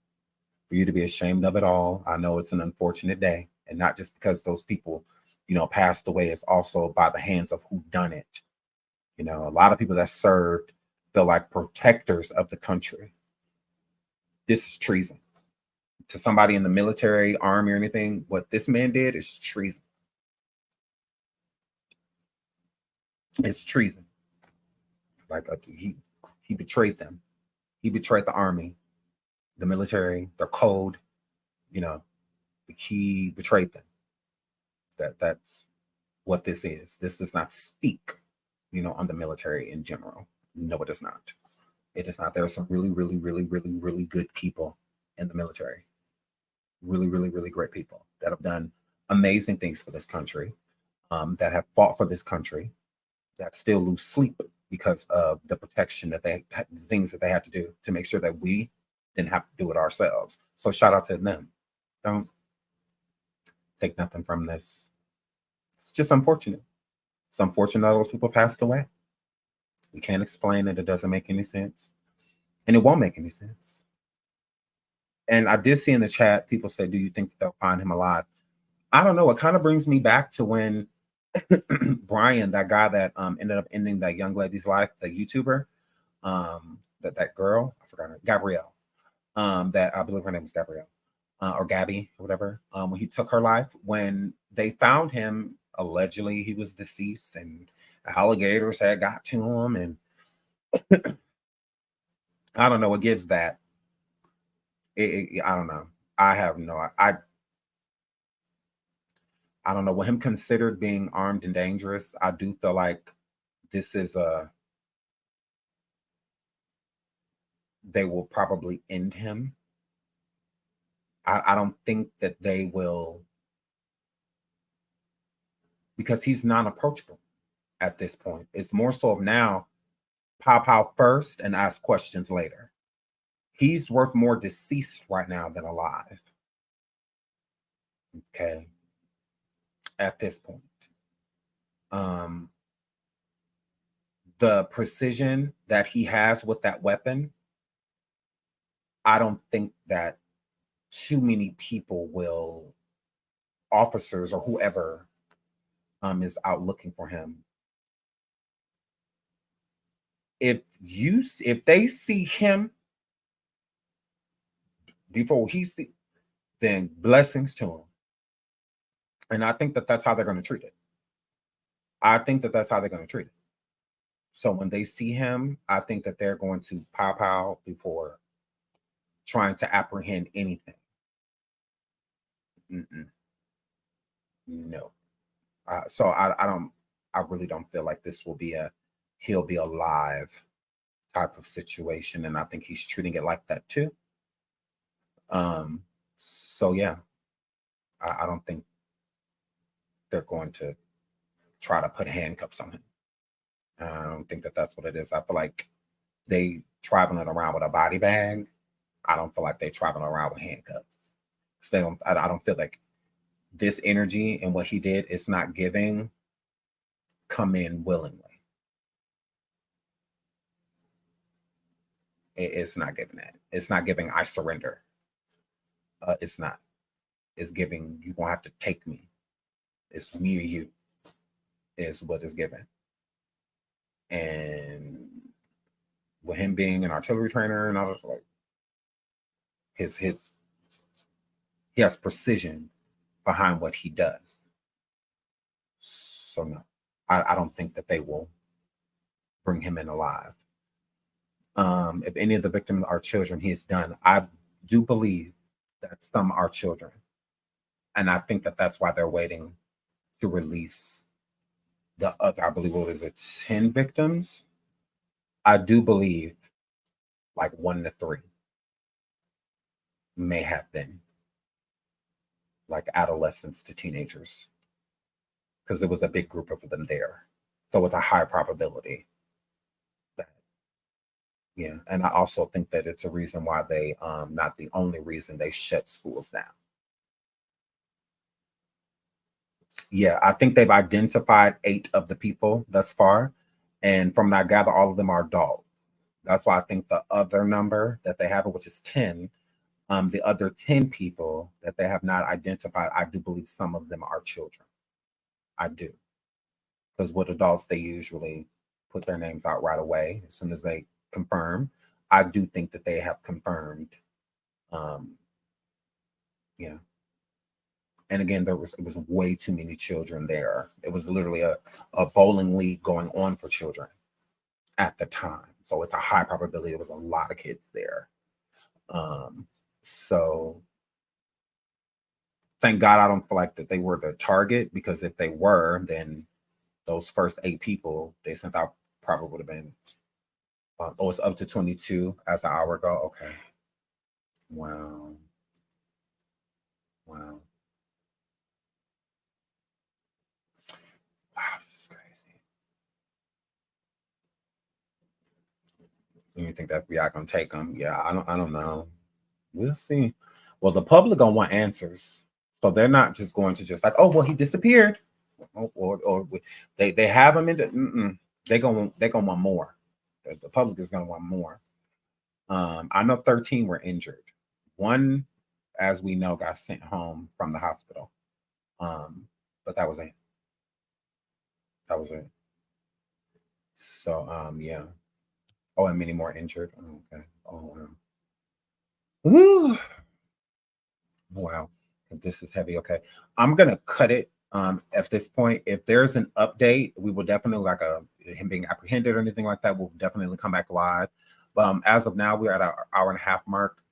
for you to be ashamed of at all. I know it's an unfortunate day, and not just because those people, you know, passed away. It's also by the hands of who done it. You know, a lot of people that served feel like protectors of the country. This is treason. To somebody in the military, army, or anything, what this man did is treason. It's treason. Like, he betrayed them. He betrayed the army, the military, the code. You know, he betrayed them. That's what this is. This does not speak, you know, on the military in general. No, it does not. It does not. There are some really, really, really, really, really good people in the military. Really, really, really great people that have done amazing things for this country, that have fought for this country, that still lose sleep because of the protection that the things that they had to do to make sure that we didn't have to do it ourselves. So shout out to them. Don't take nothing from this. It's just unfortunate. It's unfortunate that those people passed away. We can't explain it. It doesn't make any sense. And it won't make any sense. And I did see in the chat, people say, do you think that they'll find him alive? I don't know. It kind of brings me back to when Brian, that guy that ended up ending that young lady's life, the YouTuber, that girl, I forgot her, Gabrielle, that I believe her name was Gabrielle, or Gabby, or whatever, when he took her life, when they found him, allegedly he was deceased and alligators had got to him, and I don't know what gives that. I don't know. I have no, I don't know what him considered being armed and dangerous. I do feel like this is they will probably end him. I don't think that they will, because he's non-approachable at this point. It's more so of now, pow first and ask questions later. He's worth more deceased right now than alive. Okay. At this point. The precision that he has with that weapon, I don't think that too many people will, officers or whoever is out looking for him. If they see him before he see, then blessings to him. And I think that that's how they're going to treat it. I think that that's how they're going to treat it. So when they see him, I think that they're going to pow before trying to apprehend anything. No. So I really don't feel like this will be he'll be alive type of situation, and I think he's treating it like that too. So yeah, I don't think they're going to try to put handcuffs on him. I don't think that that's what it is. I feel like they traveling around with a body bag. I don't feel like they traveling around with handcuffs. So I don't feel like this energy and what he did is not giving come in willingly. It's not giving that. It's not giving I surrender. It's not. It's giving you're gonna have to take me. It's me or you is what is given. And with him being an artillery trainer and all this, like he has precision behind what he does. So no, I don't think that they will bring him in alive. If any of the victims are children, he has done. I do believe that some are children, and I think that that's why they're waiting to release the other. I believe what is it, 10 victims? I do believe like 1 to 3 may have been like adolescents to teenagers, because there was a big group of them there. So it's a high probability that, yeah. And I also think that it's a reason why they, not the only reason they shut schools down. Yeah, I think they've identified 8 of the people thus far. And from what I gather, all of them are adults. That's why I think the other number that they have, which is 10, the other 10 people that they have not identified, I do believe some of them are children. I do. Because with adults, they usually put their names out right away as soon as they confirm. I do think that they have confirmed. Yeah. And again, it was way too many children there. It was literally a bowling league going on for children at the time. So it's a high probability there was a lot of kids there. So thank God I don't feel like that they were the target, because if they were, then those first 8 people they sent out probably would have been, oh, it's up to 22 as an hour ago. Okay. Wow. Wow. Wow, this is crazy. You think that FBI gonna take them? Yeah, I don't know. We'll see. Well, the public gonna want answers, so they're not just going to just like, oh, well, he disappeared, or they have him in the. They gonna want more. The public is gonna want more. I know 13 were injured. 1, as we know, got sent home from the hospital. But that was it. That was it. So yeah. Oh, and many more injured. Oh, okay. Oh wow. Woo. Wow. This is heavy. Okay. I'm gonna cut it at this point. If there's an update, we will definitely, like him being apprehended or anything like that, we'll definitely come back live. But as of now, we're at our hour and a half mark.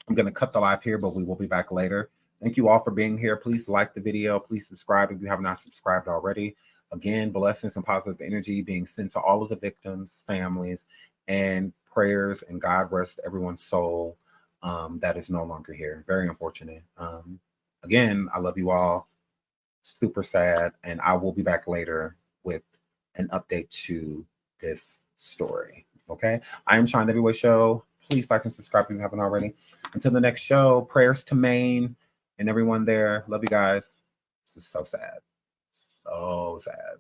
I'm gonna cut the live here, but we will be back later. Thank you all for being here. Please like the video. Please subscribe if you have not subscribed already. Again, blessings and positive energy being sent to all of the victims, families, and prayers, and God rest everyone's soul that is no longer here. Very unfortunate. Again, I love you all. Super sad. And I will be back later with an update to this story. Okay. I am Seandavieway Show. Please like and subscribe if you haven't already. Until the next show, prayers to Maine and everyone there. Love you guys. This is so sad. So sad.